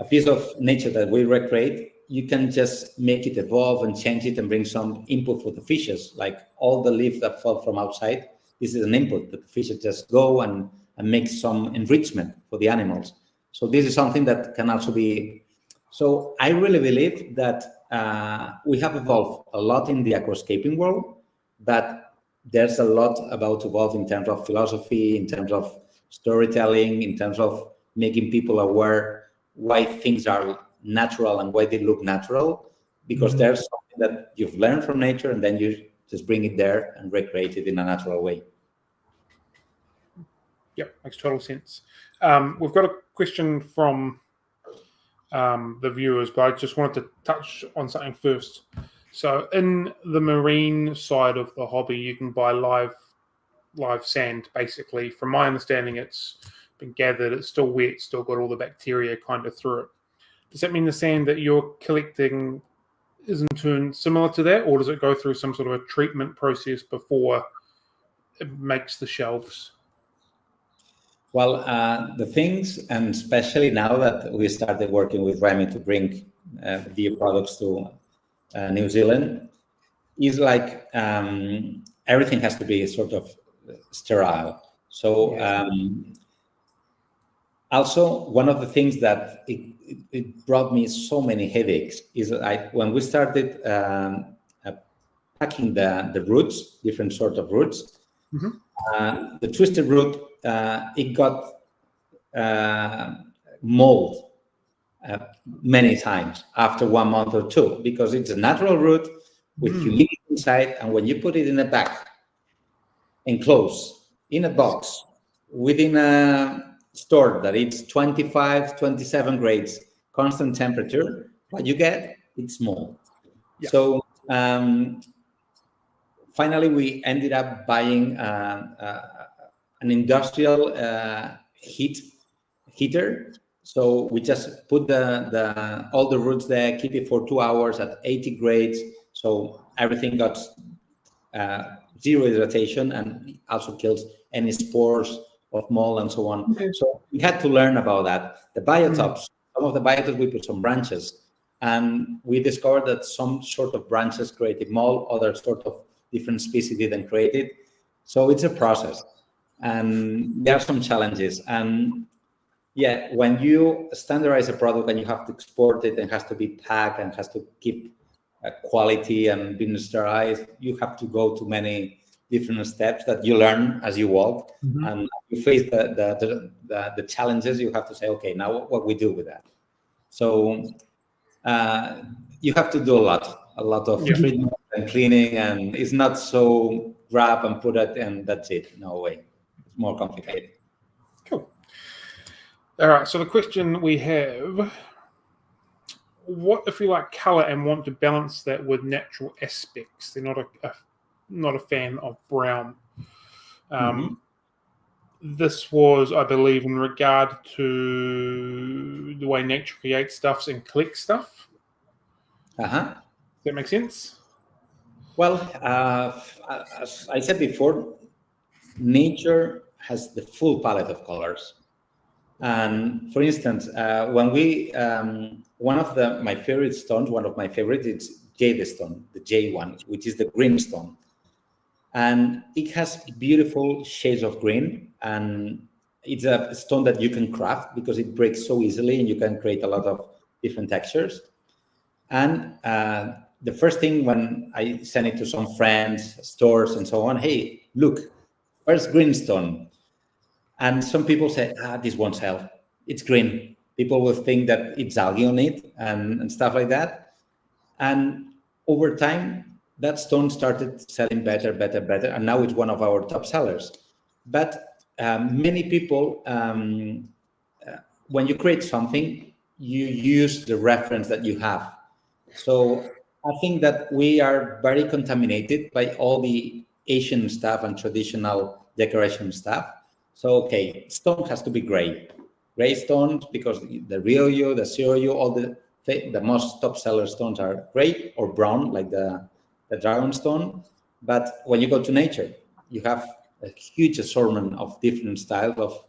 piece of nature that we recreate, you can just make it evolve and change it and bring some input for the fishes, like all the leaves that fall from outside. This is an input that the fishes just go and make some enrichment for the animals. So this is something that can also be. So I really believe that we have evolved a lot in the aquascaping world, but there's a lot about to evolve in terms of philosophy, in terms of storytelling, in terms of making people aware why things are natural and why they look natural, because there's something that you've learned from nature and then you just bring it there and recreate it in a natural way. Yep, makes total sense. We've got a question from the viewers, but I just wanted to touch on something first. So in the marine side of the hobby, you can buy live sand, basically. From my understanding, it's been gathered, it's still wet, still got all the bacteria kind of through it. Does that mean the sand that you're collecting is in turn similar to that, or does it go through some sort of a treatment process before it makes the shelves? Well, the things, and especially now that we started working with Remy to bring bio products to New Zealand, is like everything has to be sort of sterile. So also, one of the things that it brought me so many headaches is when we started packing the roots, different sort of roots, the twisted root, it got mold many times after 1 month or two, because it's a natural root with humidity inside, and when you put it in a bag, enclosed in a box, within a store that it's 25, 27 grades, constant temperature, what you get, it's mold. Yeah. So finally, we ended up buying an industrial heater. So we just put all the roots there, keep it for 2 hours at 80 grades. So everything got zero hydratation, and also kills any spores of mold and so on. Okay. So we had to learn about that. The biotops, some of the biotops, we put some branches, and we discovered that some sort of branches created mold, other sort of different species didn't create it. So it's a process, and there are some challenges. And yeah, when you standardize a product and you have to export it and has to be packed and has to keep quality and being sterilized, you have to go to many different steps that you learn as you walk, and you face the challenges. You have to say, okay, now what we do with that. So you have to do a lot of treatment and cleaning, and it's not so grab and put it and that's it. No way, it's more complicated. Cool. All right, so the question we have: what if we like color and want to balance that with natural aspects? They're not a fan of brown. This was, I believe, in regard to the way nature creates stuffs and collects stuff. Does that make sense? Well, as I said before, nature has the full palette of colors. And for instance, when we, one of my favorite stones, is jade stone, the J one, which is the green stone. And it has beautiful shades of green, and it's a stone that you can craft because it breaks so easily, and you can create a lot of different textures. And the first thing when I send it to some friends, stores, and so on, hey, look, where's green stone? And some people say, this won't sell. It's green. People will think that it's algae on it and stuff like that. And over time, that stone started selling better. And now it's one of our top sellers. But many people, when you create something, you use the reference that you have. So I think that we are very contaminated by all the Asian stuff and traditional decoration stuff. So, okay, stone has to be gray stones, because the Ryoyo, the Shiryu, all the most top seller stones are gray or brown, like the dragon stone. But when you go to nature, you have a huge assortment of different styles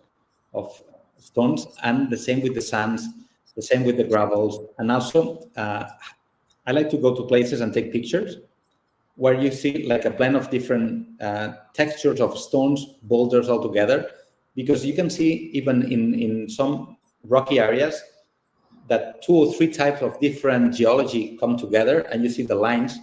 of stones, and the same with the sands, the same with the gravels. And also, I like to go to places and take pictures where you see like a blend of different textures of stones, boulders all together, because you can see even in some rocky areas that 2 or 3 types of different geology come together, and you see the lines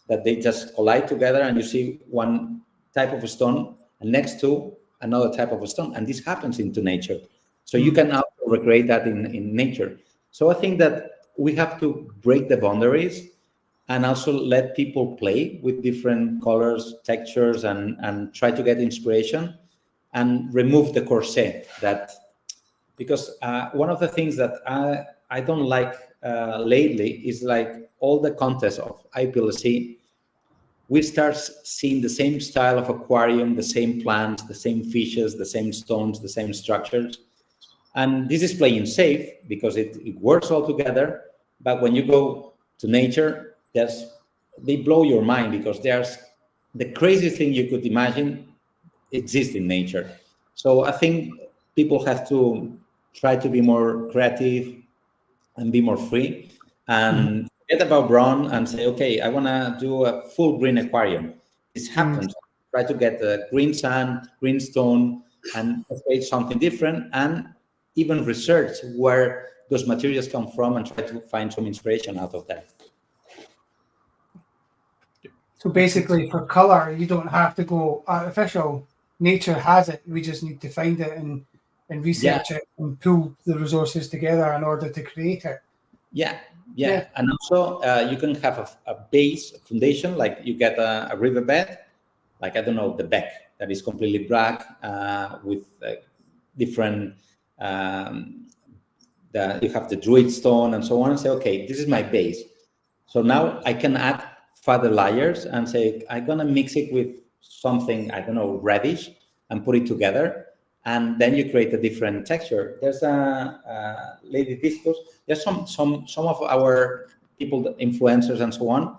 that they just collide together, and you see one type of a stone and next to another type of a stone, and this happens into nature. So you can also recreate that in nature. So I think that we have to break the boundaries and also let people play with different colors, textures, and try to get inspiration and remove the corset. Because one of the things that I don't like lately is like all the contests of IPLC. We start seeing the same style of aquarium, the same plants, the same fishes, the same stones, the same structures. And this is playing safe because it works all together. But when you go to nature, they blow your mind because there's the craziest thing you could imagine exists in nature. So I think people have to try to be more creative and be more free and forget about brown and say, okay, I want to do a full green aquarium. This happens. Try to get a green sand, green stone, and create something different, and even research where those materials come from and try to find some inspiration out of that. So basically, for color, you don't have to go artificial. Nature has it. We just need to find it and research it and pull the resources together in order to create it. Yeah. And also you can have a base, a foundation, like you get a riverbed, like, I don't know, the beck that is completely black with different, you have the druid stone and so on, and say, okay, this is my base. So now I can add further layers and say, I'm going to mix it with something, I don't know, reddish, and put it together. And then you create a different texture. There's a lady discos. There's some of our people, influencers and so on,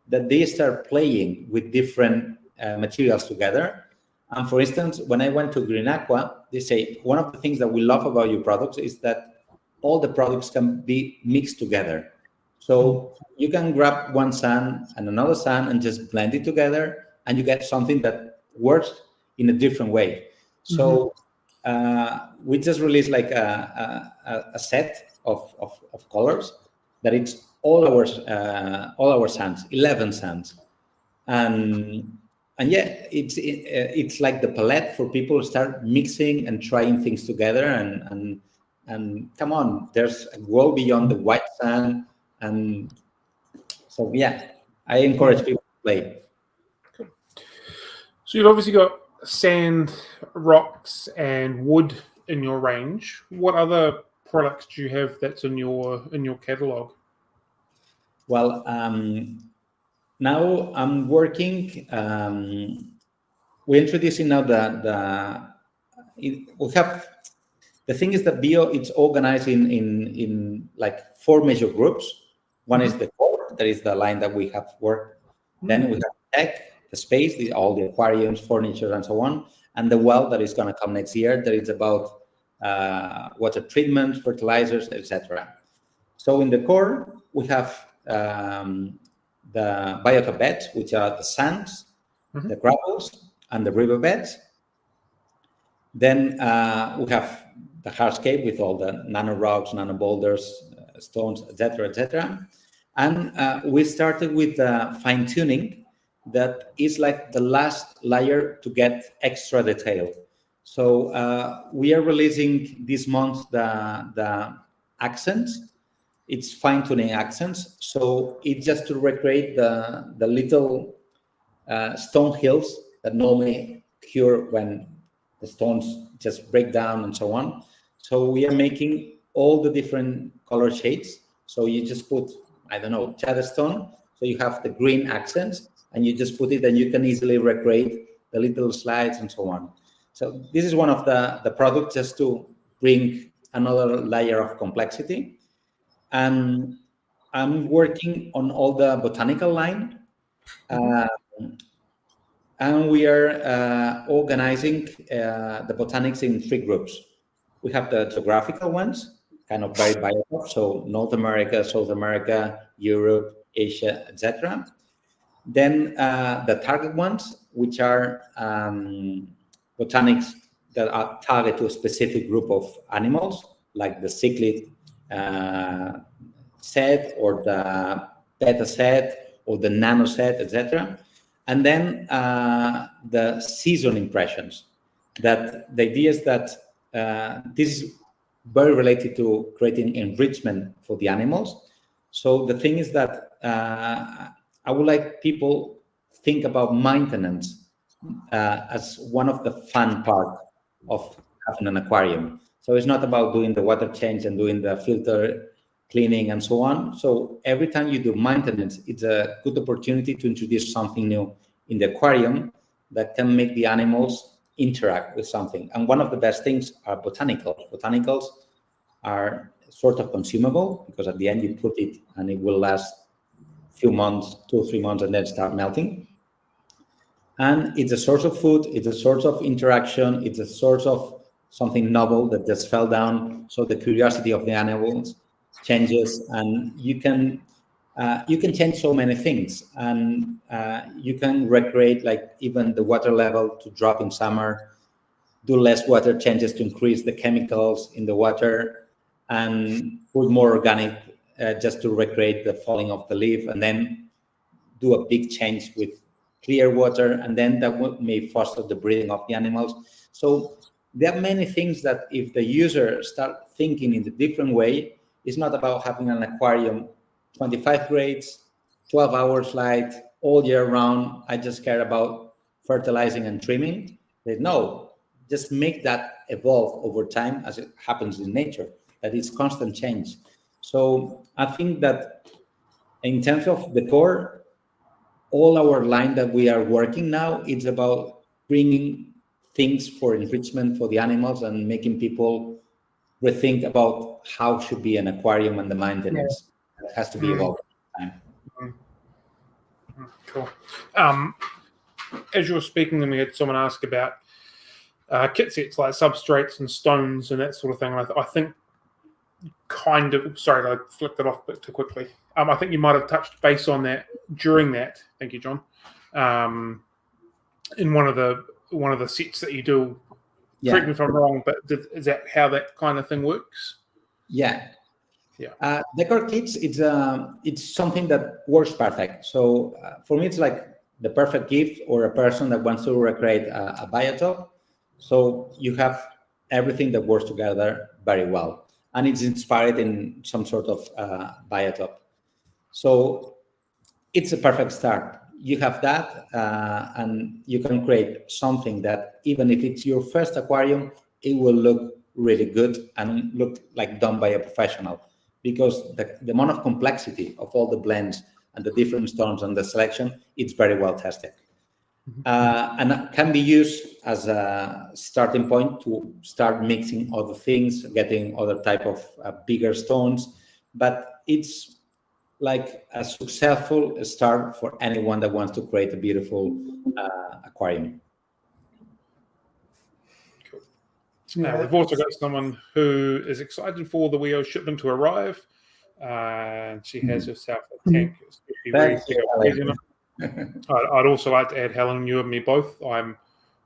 that they start playing with different materials together. And for instance, when I went to Green Aqua, they say one of the things that we love about your products is that all the products can be mixed together. So you can grab one sand and another sand and just blend it together, and you get something that works in a different way. So we just released like a set of colors that it's all our sands, 11 sands, and yeah, it's like the palette for people to start mixing and trying things together, and come on, there's a world beyond the white sand, and so yeah, I encourage people to play. Cool. So you've obviously got sand, rocks, and wood in your range. What other products do you have that's in your catalog? Well, now I'm working. We're introducing now we have, the thing is that bio, it's organized in like 4 major groups. One is the core, that is the line that we have worked. Then we have tech, the space, all the aquariums, furniture, and so on, and the well that is going to come next year. That is about water treatment, fertilizers, etc. So in the core, we have the biota beds, which are the sands, the gravels, and the riverbeds. Then we have the hardscape with all the nano rocks, nano boulders, stones, etc., etc. And we started with fine tuning. That is like the last layer to get extra detail. So we are releasing this month the accents. It's fine tuning accents. So it's just to recreate the little stone hills that normally occur when the stones just break down and so on. So we are making all the different color shades. So you just put, I don't know, Shadowstone. So you have the green accents, and you just put it, and you can easily recreate the little slides and so on. So this is one of the products just to bring another layer of complexity. And I'm working on all the botanical line. And we are organizing the botanics in 3 groups. We have the geographical ones, kind of very biotop, so North America, South America, Europe, Asia, etc. Then the target ones, which are botanics that are targeted to a specific group of animals, like the cichlid set, or the beta set, or the nano set, etc. And then the season impressions. That the idea is that this is very related to creating enrichment for the animals. So the thing is that I would like people think about maintenance as one of the fun part of having an aquarium. So it's not about doing the water change and doing the filter cleaning, and so on. So every time you do maintenance, it's a good opportunity to introduce something new in the aquarium that can make the animals interact with something. And one of the best things are botanicals. Botanicals are sort of consumable because at the end you put it and it will last a few months, 2 or 3 months, and then start melting. And it's a source of food, it's a source of interaction, it's a source of something novel that just fell down. So the curiosity of the animals changes, and you can change so many things, and you can recreate, like, even the water level to drop in summer, do less water changes to increase the chemicals in the water, and put more organic just to recreate the falling of the leaf, and then do a big change with clear water, and then that may foster the breeding of the animals. So there are many things that if the user start thinking in a different way, it's not about having an aquarium 25 grades, 12 hours light, all year round. I just care about fertilizing and trimming. No, just make that evolve over time, as it happens in nature, that it's constant change. So I think that in terms of the core, all our line that we are working now, it's about bringing things for enrichment for the animals and making people rethink about how should be an aquarium and the maintenance. It has to be evolved over time. Cool. As you were speaking to me, had someone ask about kit sets like substrates and stones and that sort of thing. I think kind of, sorry, I flipped it off a bit too quickly. I think you might have touched base on that during that. Thank you, John. In one of the sets that you do. Yeah. Correct me if I'm wrong, but is that how that kind of thing works? Yeah. Decor kits, it's something that works perfect. So for me, it's like the perfect gift or a person that wants to recreate a biotop. So you have everything that works together very well, and it's inspired in some sort of biotop. So it's a perfect start. You have that, and you can create something that, even if it's your first aquarium, it will look really good and look like done by a professional, because the amount of complexity of all the blends and the different stones and the selection, it's very well tested. And it can be used as a starting point to start mixing other things, getting other type of bigger stones, but it's like a successful start for anyone that wants to create a beautiful aquarium. Cool. We've also got someone who is excited for the WEO shipment to arrive. She has herself a tank. I'd also like to add, Helen, you and me both. I'm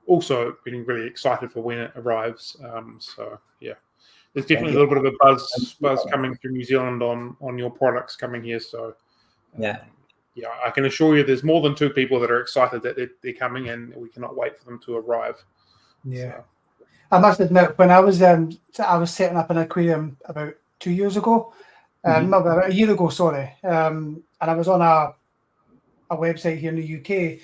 also getting really excited for when it arrives. So yeah, there's definitely a little bit of a buzz coming through New Zealand on your products coming here. So yeah, I can assure you, there's more than 2 people that are excited that they're coming, and we cannot wait for them to arrive. Yeah, so. I must admit, when I was setting up an aquarium about 2 years ago, about a year ago, sorry, and I was on a website here in the UK,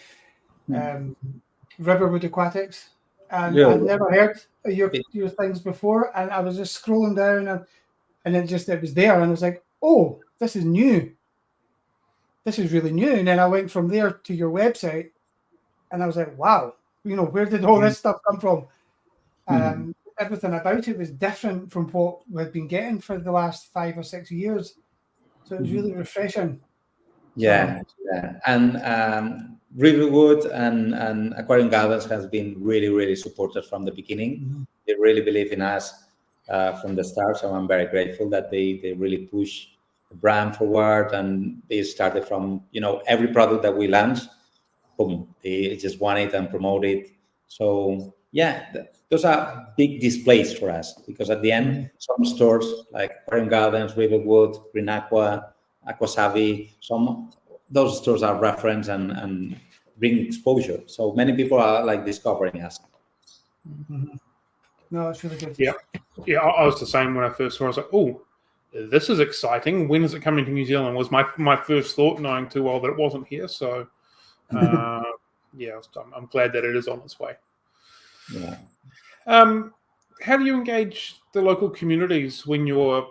Riverwood Aquatics, and I'd never heard of your things before, and I was just scrolling down, and it was there, and I was like, oh, this is new. This is really new. And then I went from there to your website, and I was like, wow, where did all this stuff come from? Everything about it was different from what we've been getting for the last 5 or 6 years. So it was really refreshing. Yeah. And Riverwood and Aquarium Gardens has been really, really supported from the beginning. They really believe in us from the start. So I'm very grateful that they really push the brand forward, and they started from, every product that we launch, boom, they just want it and promote it. So yeah, those are big displays for us, because at the end, some stores like Aquarium Gardens, Riverwood, Green Aqua, Aquasavi, those stores are reference and bring exposure. So many people are like discovering us. No, it's really good. Yeah, I was the same when I first saw it. I was like, oh, this is exciting. When is it coming to New Zealand? Was my first thought, knowing too well that it wasn't here. So yeah, I'm glad that it is on its way. Yeah. How do you engage the local communities when you're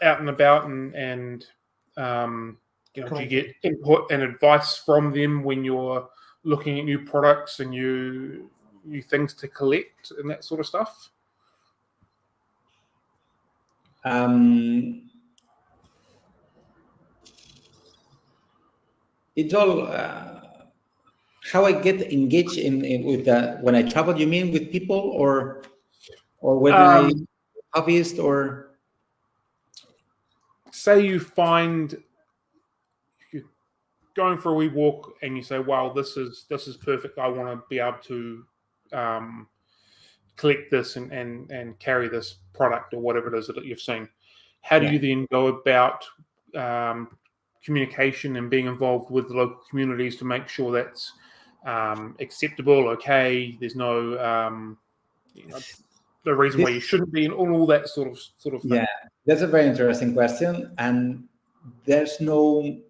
out and about, and do you get input and advice from them when you're looking at new products and new things to collect and that sort of stuff? It's all how I get engaged in with when I travel. You mean with people or when I hobbyist, or say you find you're going for a wee walk and you say, "Wow, this is perfect. I want to be able to collect this and carry this product or whatever it is that you've seen." How do you then go about communication and being involved with the local communities to make sure that's acceptable, okay? There's no the reason why you shouldn't be, and all that sort of thing. Yeah, that's a very interesting question, and there's no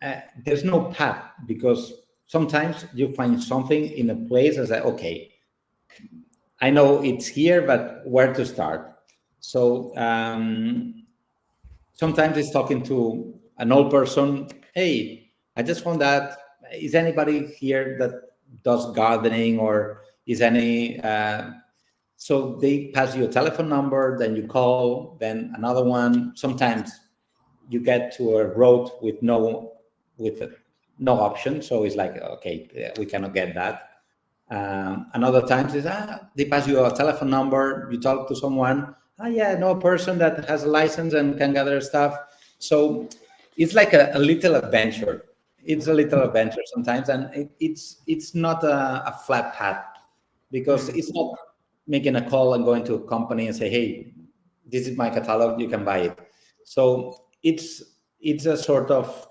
path, because sometimes you find something in a place as okay, I know it's here, but where to start? So sometimes it's talking to an old person. Hey, I just found that. Is anybody here that does gardening, or is any? So they pass you a telephone number, then you call, then another one. Sometimes you get to a road with no option, so it's like, okay, we cannot get that. Another times is they pass you a telephone number, you talk to someone, no person that has a license and can gather stuff. So it's like a little adventure. It's a little adventure sometimes, and it's not a flat path, because it's not making a call and going to a company and say, hey, this is my catalog, you can buy it. So it's a sort of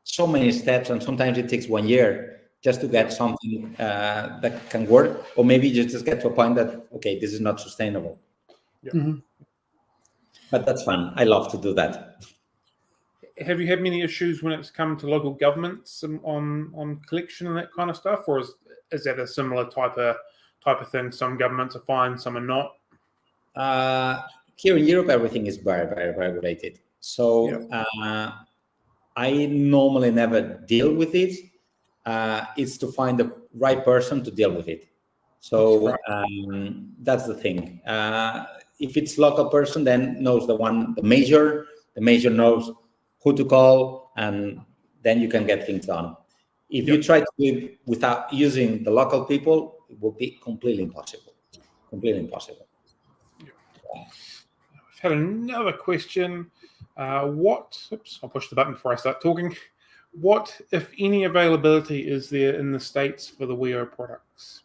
so many steps, and sometimes it takes 1 year just to get something that can work, or maybe you just get to a point that, okay, this is not sustainable. Yeah. Mm-hmm. But that's fun. I love to do that. Have you had many issues when it's come to local governments on collection and that kind of stuff, or is that a similar type of thing? Some governments are fine, some are not. Here in Europe, everything is very, very regulated. So I normally never deal with it. It's to find the right person to deal with it. So that's the thing. If it's local person, then knows the major knows who to call, and then you can get things done. If you try to do it without using the local people, it will be completely impossible. Completely impossible. I've had another question. Oops, I'll push the button before I start talking. What, if any, availability is there in the States for the WEO products?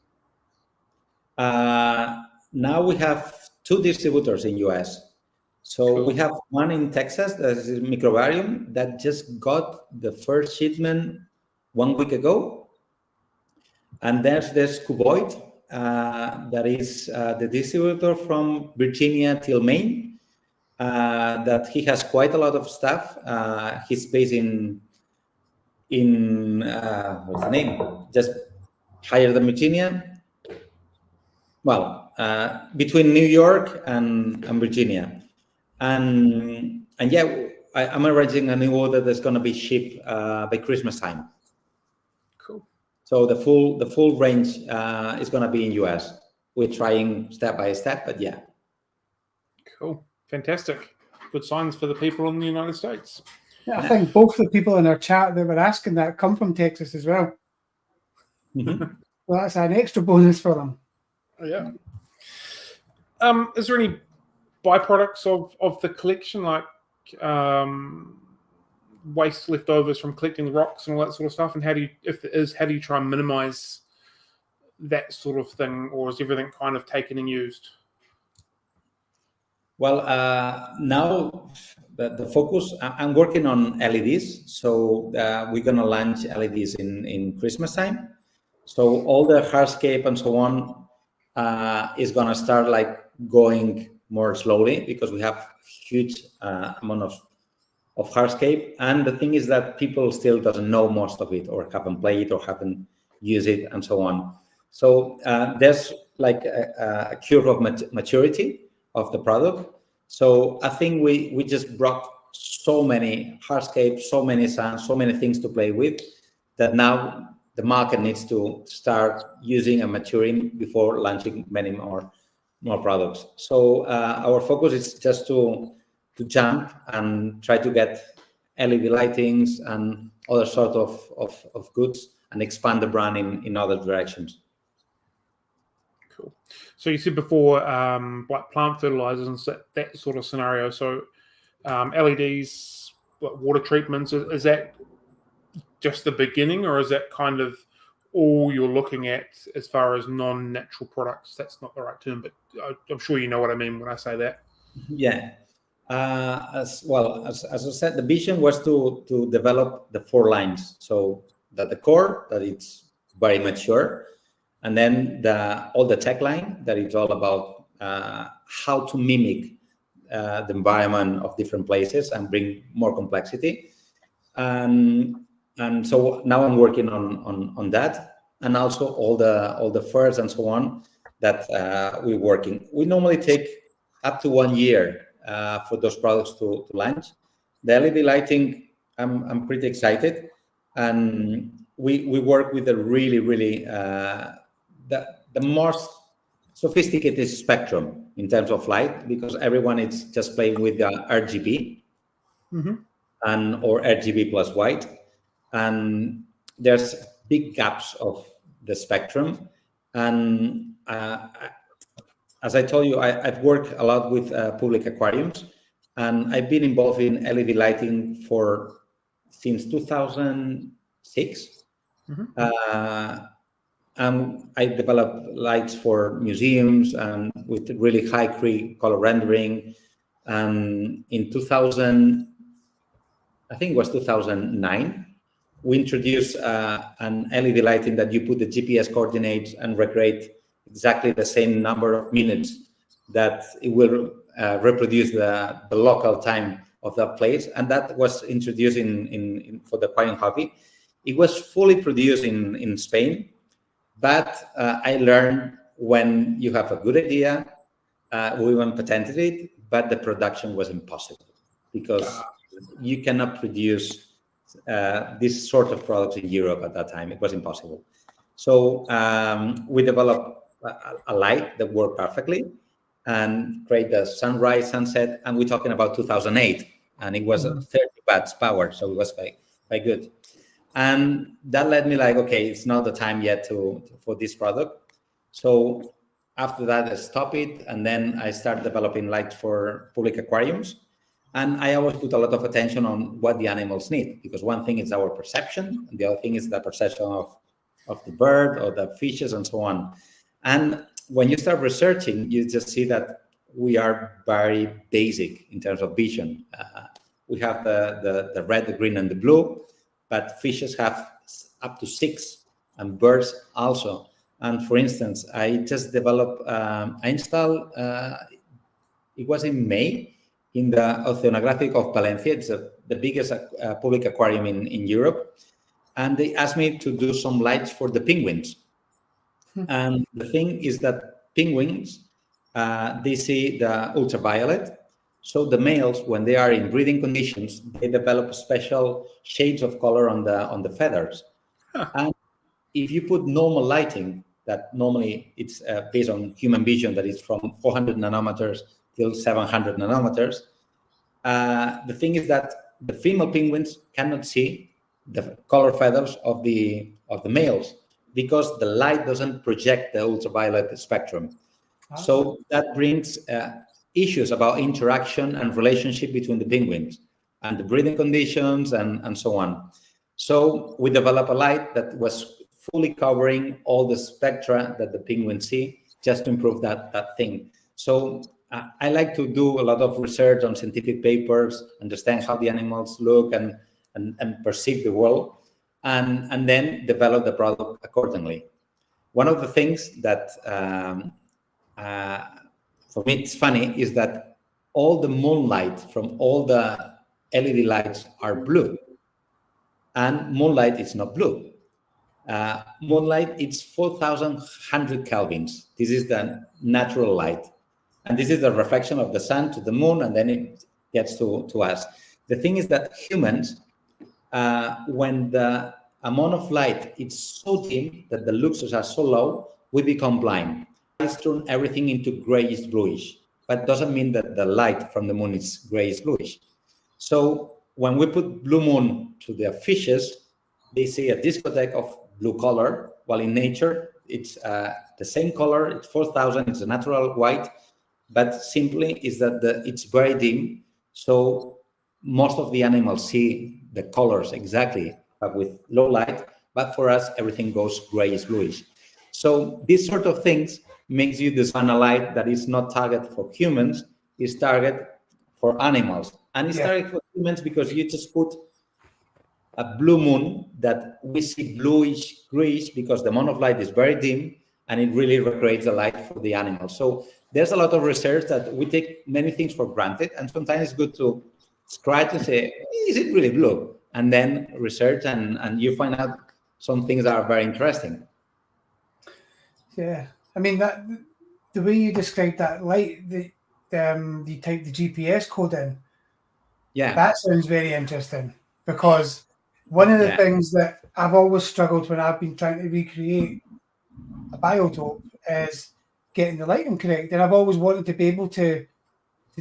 Now we have 2 distributors in US. So we have one in Texas, that is Microbarium, that just got the first shipment 1 week ago. And there's Cuboid, that is the distributor from Virginia till Maine, that he has quite a lot of stuff. He's based in what's the name? Just higher than Virginia. Well, between New York and Virginia. And I'm arranging a new order that's going to be shipped by Christmas time. Cool. So the full range is going to be in US. We're trying step by step, but yeah. Cool. Fantastic. Good signs for the people in the United States. Yeah, I think both the people in our chat that were asking that come from Texas as well. Mm-hmm. Well, that's an extra bonus for them. Yeah. Is there any byproducts of the collection, like waste leftovers from collecting the rocks and all that sort of stuff? And how do you try and minimize that sort of thing, or is everything kind of taken and used? Well, now the focus, I'm working on LEDs. So we're going to launch LEDs in Christmas time. So all the hardscape and so on is going to start like going more slowly, because we have huge amount of hardscape. And the thing is that people still doesn't know most of it, or haven't played it, or haven't used it, and so on. So there's like a curve of maturity of the product. So I think we just brought so many hardscapes, so many sounds, so many things to play with, that now the market needs to start using and maturing before launching many more products. So our focus is just to jump and try to get LED lightings and other sort of goods and expand the brand in other directions. Cool. So you said before, like plant fertilizers and that sort of scenario. So LEDs, water treatments, is that just the beginning, or is that kind of all you're looking at as far as non-natural products? That's not the right term, but I'm sure you know what I mean when I say that. Yeah. As I said, the vision was to develop the 4 lines. So that the core, that it's very mature, and then all the tech line, that it's all about how to mimic the environment of different places and bring more complexity. And so now I'm working on that, and also all the furs and so on that we're working. We normally take up to 1 year for those products to launch. The LED lighting, I'm pretty excited, and we work with a really the most sophisticated spectrum in terms of light, because everyone is just playing with the RGB or RGB plus white, and there's big gaps of the spectrum. And as I told you, I've worked a lot with public aquariums, and I've been involved in LED lighting since 2006. I developed lights for museums and with really high color rendering. And in 2009, we introduced an LED lighting that you put the GPS coordinates and recreate exactly the same number of minutes that it will reproduce the local time of that place. And that was introduced for the aquarium hobby. It was fully produced in Spain, but I learned when you have a good idea, we even patented it, but the production was impossible, because you cannot produce this sort of products in Europe at that time. It was impossible. So we developed a light that worked perfectly and create the sunrise, sunset, and we're talking about 2008, and it was 30 watts power, so it was quite good. And that led me like, okay, it's not the time yet for this product. So after that, I stopped it, and then I started developing lights for public aquariums. And I always put a lot of attention on what the animals need, because one thing is our perception, and the other thing is the perception of the bird or the fishes and so on. And when you start researching, you just see that we are very basic in terms of vision. We have the red, the green, and the blue, but fishes have up to 6, and birds also. And for instance, I just developed, I installed, it was in May, in the Oceanographic of Valencia. It's the biggest public aquarium in Europe. And they asked me to do some lights for the penguins. And the thing is that penguins, they see the ultraviolet. So the males, when they are in breeding conditions, they develop special shades of color on the feathers. And if you put normal lighting, that normally it's based on human vision, that is from 400 nanometers till 700 nanometers. The thing is that the female penguins cannot see the color feathers of the males, because the light doesn't project the ultraviolet spectrum. So that brings issues about interaction and relationship between the penguins and the breeding conditions and so on. So we developed a light that was fully covering all the spectra that the penguins see, just to improve that thing. So I like to do a lot of research on scientific papers, understand how the animals look and perceive the world, and then develop the product accordingly. One of the things that for me it's funny is that all the moonlight from all the LED lights are blue, and moonlight is not blue. Moonlight, it's 4,100 kelvins. This is the natural light. And this is the reflection of the sun to the moon, and then it gets to us. The thing is that humans, when the amount of light is so dim that the luxes are so low, we become blind. Eyes turn everything into grayish bluish, but doesn't mean that the light from the moon is grayish bluish. So when we put blue moon to the fishes, they see a discotheque of blue color, while in nature it's the same color. It's 4,000. It's a natural white, but simply is that it's very dim. So most of the animals see the colors exactly, but with low light. But for us, everything goes grayish bluish. So these sort of things makes you design a light that is not target for humans, is target for animals. And it's target for humans because you just put a blue moon that we see bluish, grayish, because the amount of light is very dim, and it really recreates the light for the animals. So there's a lot of research that we take many things for granted, and sometimes it's good to scratch and say, is it really blue? And then research, and you find out some things that are very interesting. Yeah, I mean, that the way you described that light, you type the GPS code in. Yeah, that sounds very interesting, because one of the things that I've always struggled when I've been trying to recreate a biotope is getting the lighting correct, and I've always wanted to be able to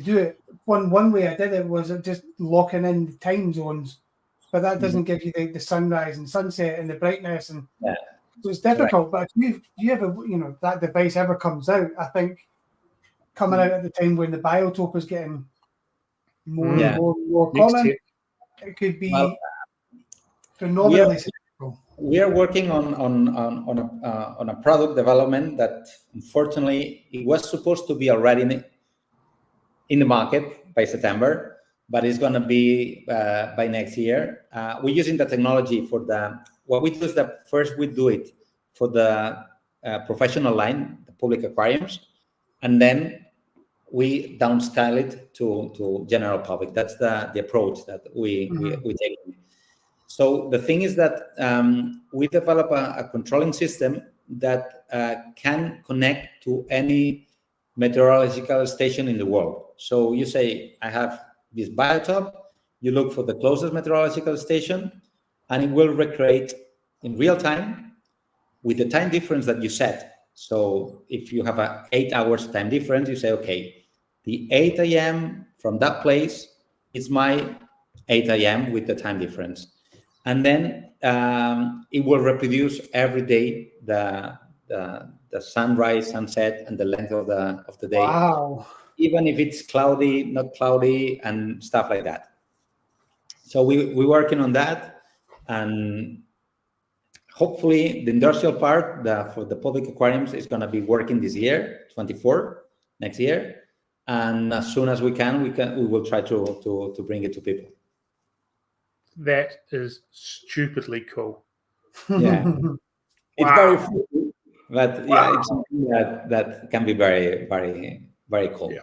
do it. One way I did it was just locking in the time zones, but that doesn't give you the sunrise and sunset and the brightness, and so it's difficult. But if you ever, that device ever comes out, I think coming out at the time when the biotope is getting more and more common, it could be phenomenally successful. We are working on a product development that, unfortunately, it was supposed to be already in the market by September, but it's going to be by next year. We're using the technology for what we do is that first we do it for the professional line, the public aquariums, and then we downscale it to general public. That's the approach that we take. So the thing is that we develop a controlling system that can connect to any meteorological station in the world. So you say, I have this biotope, you look for the closest meteorological station, and it will recreate in real time with the time difference that you set. So if you have an 8 hours time difference, you say, okay, the 8 a.m. from that place is my 8 a.m. with the time difference. And then it will reproduce every day the sunrise, sunset, and the length of the day. Wow! Even if it's cloudy, not cloudy, and stuff like that. So we're working on that, and hopefully the industrial part for the public aquariums is going to be working this year, 24, next year, and as soon as we will try to bring it to people. That is stupidly cool. Yeah. It's very cool, but it's something that can be very, very, very cool.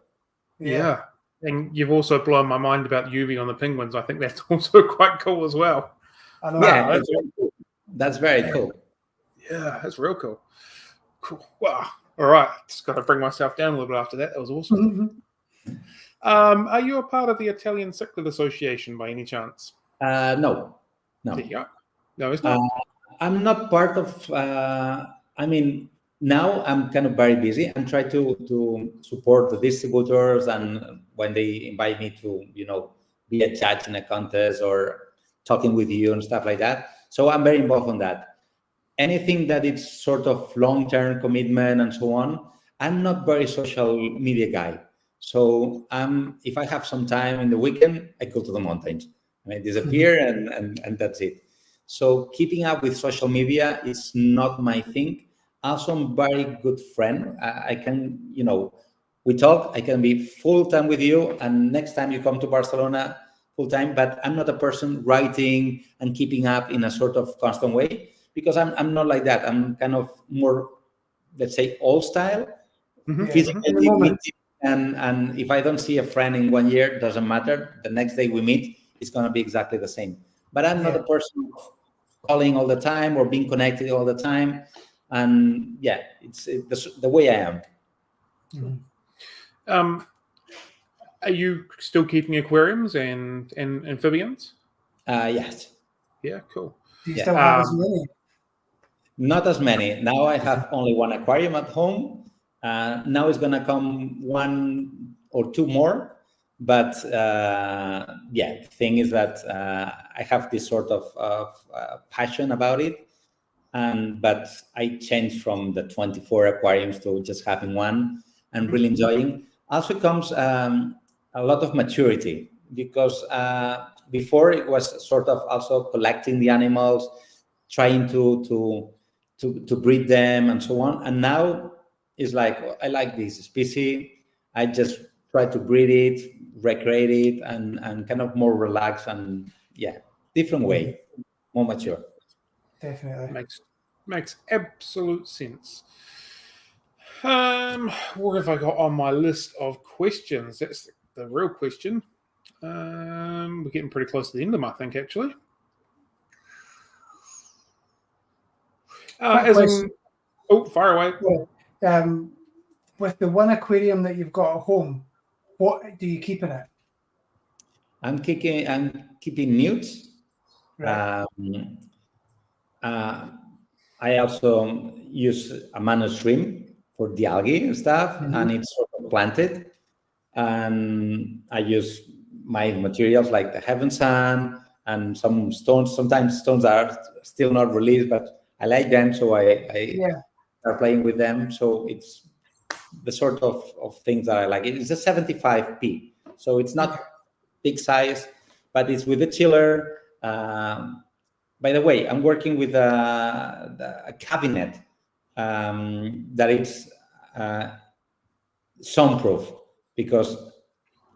Yeah. And you've also blown my mind about UV on the penguins. I think that's also quite cool as well. I know. Yeah, that's very cool. Yeah, that's real cool. Cool. Wow. All right. Just got to bring myself down a little bit after that. That was awesome. Are you a part of the Italian Cichlid Association by any chance? No. There you go. No, it's not. I'm not part of. I mean, now I'm kind of very busy. I'm trying to support the distributors, and when they invite me to, be a judge in a contest or talking with you and stuff like that. So I'm very involved on that. Anything that is sort of long-term commitment and so on, I'm not very social media guy. So if I have some time in the weekend, I go to the mountains. I disappear and that's it. So keeping up with social media is not my thing. Also, I'm a very good friend. I can, we talk, I can be full-time with you, and next time you come to Barcelona, full-time, but I'm not a person writing and keeping up in a sort of constant way, because I'm not like that. I'm kind of more, let's say, old style, physically meeting, and if I don't see a friend in 1 year, it doesn't matter. The next day we meet, it's going to be exactly the same. But I'm not a person calling all the time or being connected all the time. And it's the way I am. Are you still keeping aquariums and amphibians? Yes. Yeah, cool. Do you Yeah. still have as many? Not as many. Now I have only one aquarium at home. Now it's going to come 1 or 2 more. But the thing is that I have this sort of passion about it. But I changed from the 24 aquariums to just having one and really enjoying. Also comes a lot of maturity, because before it was sort of also collecting the animals, trying to breed them and so on. And now it's like, I like this species. I just try to breed it, recreate it, and kind of more relaxed and different way, more mature. Definitely. Makes absolute sense. What have I got on my list of questions? That's the real question. We're getting pretty close to the end of them, I think, actually. Fire away. With the one aquarium that you've got at home, what do you keep in it? I'm keeping newts. Right. I also use a managed shrimp for the algae and stuff, and it's sort of planted. And I use my materials like the heaven sand and some stones. Sometimes stones are still not released, but I like them, so I start playing with them. So it's the sort of things that I like. It's a 75p, so it's not big size, but it's with a chiller. By the way, I'm working with a cabinet that is soundproof, because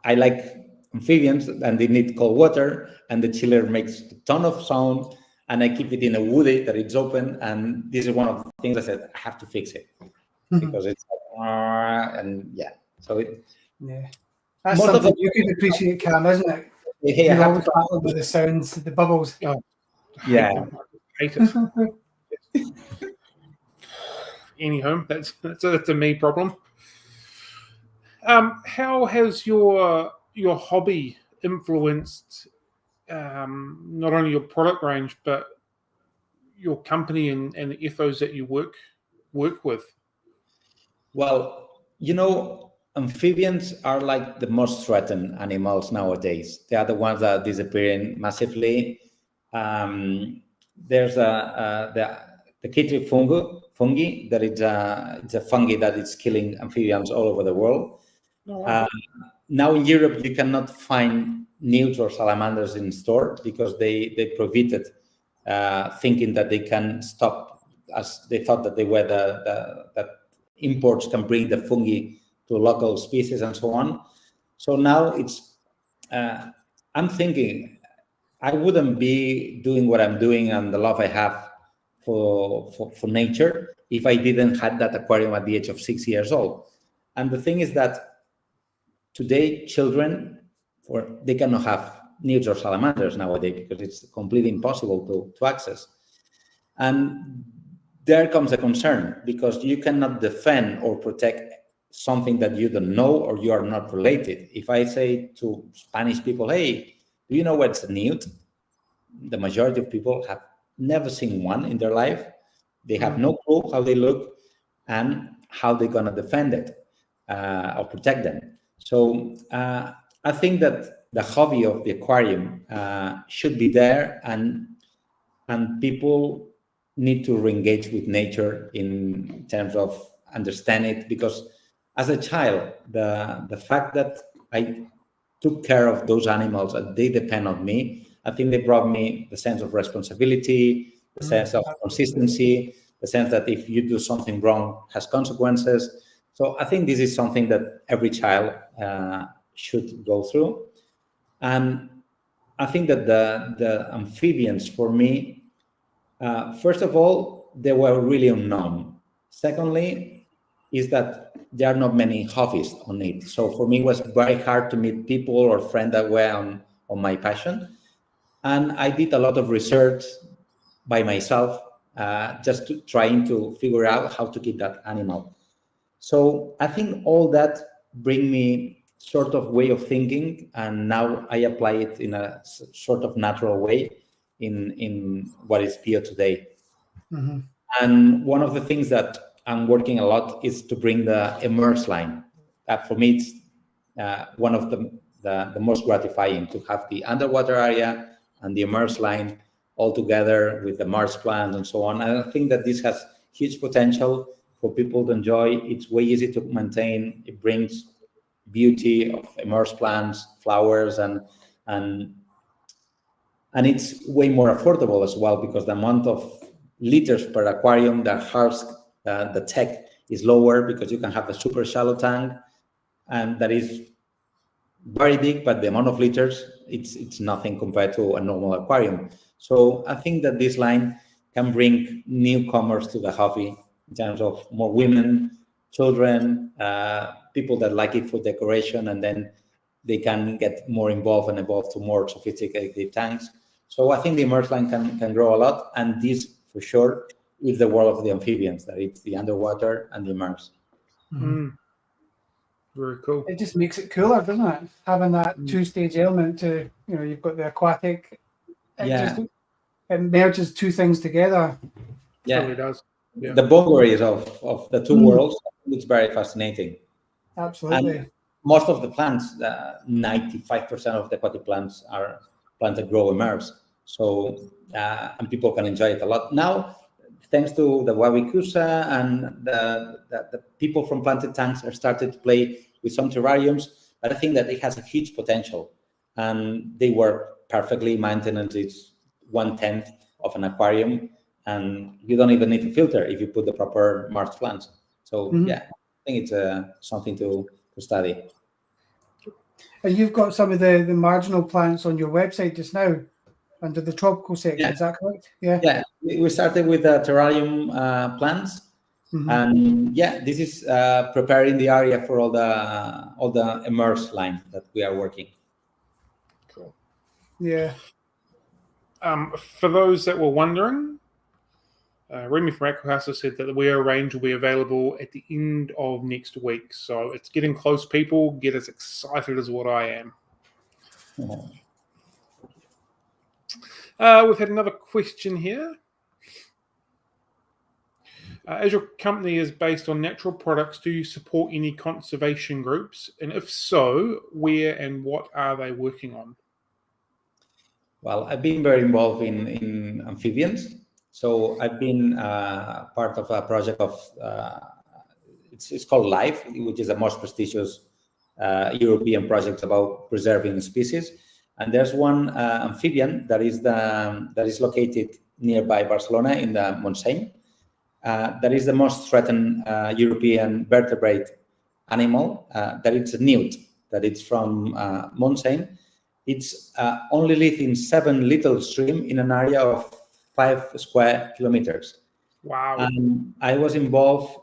I like amphibians and they need cold water, and the chiller makes a ton of sound, and I keep it in a woody that it's open. And this is one of the things I said I have to fix it, because it's so it. Yeah, that's something you could appreciate, Cam, isn't it? Yeah, You're always battling with the sounds, the bubbles. Oh, I hate it. Anyhow, that's a me problem. How has your hobby influenced not only your product range but your company and the ethos that you work with? Well, amphibians are like the most threatened animals nowadays. They are the ones that are disappearing massively. There's the chytrid fungi that it's a fungi that is killing amphibians all over the world. Oh, wow. Now in Europe, you cannot find newts or salamanders in store, because they prohibited, thinking that they can stop, as they thought that they were that imports can bring the fungi to local species and so on. So now it's I'm thinking I wouldn't be doing what I'm doing and the love I have for nature if I didn't have that aquarium at the age of 6 years old. And the thing is that today children, they cannot have newts or salamanders nowadays, because it's completely impossible to access. And there comes a concern, because you cannot defend or protect something that you don't know or you are not related. If I say to Spanish people, hey, do you know what's a newt? The majority of people have never seen one in their life. They have no clue how they look and how they're going to defend it or protect them. So I think that the hobby of the aquarium should be there, and people need to re-engage with nature in terms of understand it, because as a child, the fact that I took care of those animals and they depend on me, I think they brought me the sense of responsibility, the sense of consistency, the sense that if you do something wrong, has consequences. So I think this is something that every child should go through. And I think that the amphibians, for me, first of all, they were really unknown. Secondly, is that there are not many hobbies on it. So for me, it was very hard to meet people or friends that were on my passion. And I did a lot of research by myself, just trying to figure out how to keep that animal. So I think all that bring me sort of way of thinking, and now I apply it in a sort of natural way in what is Pio today. Mm-hmm. And one of the things that I'm working a lot is to bring the immerse line. For me, it's one of the most gratifying to have the underwater area and the immerse line all together with the Mars plant and so on. And I think that this has huge potential for people to enjoy. It's way easy to maintain. It brings beauty of immerse plants, flowers, and it's way more affordable as well, because the amount of liters per aquarium that has the tech is lower, because you can have a super shallow tank and that is very big, but the amount of liters, it's nothing compared to a normal aquarium. So I think that this line can bring newcomers to the hobby in terms of more women, children, people that like it for decoration, and then they can get more involved and evolve to more sophisticated tanks. So I think the immerse line can grow a lot, and this for sure is the world of the amphibians, that it's the underwater and the immerse. Mm-hmm. Very cool. It just makes it cooler, doesn't it? Having that two-stage element to, you've got the aquatic. It merges two things together. Yeah, Totally does. Yeah. The boundaries of the two worlds, it's very fascinating. Absolutely. And most of the plants, 95% of the aquatic plants are plants that grow immersed. So, and people can enjoy it a lot. Now, thanks to the Wawikusa and the people from planted tanks are started to play with some terrariums, but I think that it has a huge potential, and they work perfectly. Maintenance is 1/10 of an aquarium, and you don't even need to filter if you put the proper Mars plants. So I think it's something to study. And you've got some of the marginal plants on your website just now under the tropical section, is that correct? Yeah, we started with the terrarium plants, and this is preparing the area for all the immerse line that we are working. Cool. Yeah. For those that were wondering, Remy from Aquahouse has said that the Wear range will be available at the end of next week. So it's getting close, people. Get as excited as what I am. We've had another question here. As your company is based on natural products, do you support any conservation groups? And if so, where and what are they working on? Well, I've been very involved in amphibians. So I've been part of a project of, it's called LIFE, which is the most prestigious European project about preserving species. And there's one amphibian that is located nearby Barcelona in the Montseny. That is the most threatened European vertebrate animal. That it's a newt, that it's from Montseny. It's only live in 7 little streams in an area of 5 square kilometers. Wow. And I was involved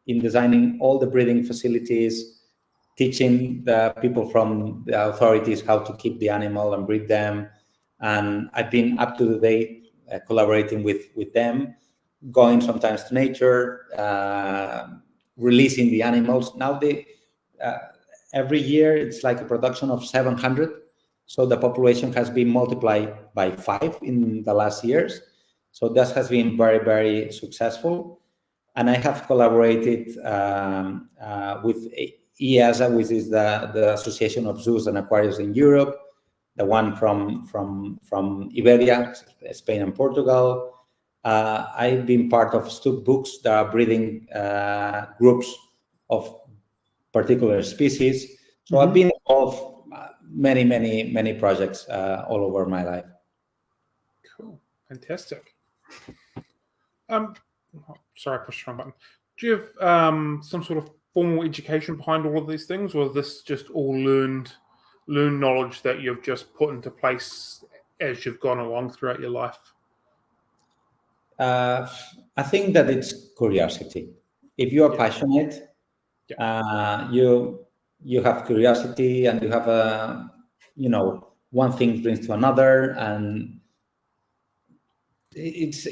in designing all the breeding facilities, teaching the people from the authorities how to keep the animal and breed them. And I've been up to the date collaborating with them, going sometimes to nature, releasing the animals. Now every year it's like a production of 700. So the population has been multiplied by 5 in the last years. So that has been very, very successful. And I have collaborated with EASA, which is the Association of Zoos and Aquariums in Europe, the one from Iberia, Spain and Portugal. I've been part of Stoop Books that are breeding groups of particular species. So I've been involved many, many, many projects all over my life. Cool. Fantastic. Sorry, I pushed the wrong button. Do you have some sort of formal education behind all of these things, or is this just all learned knowledge that you've just put into place as you've gone along throughout your life? I think that it's curiosity. If you are passionate, you have curiosity, and you have one thing brings to another, and it's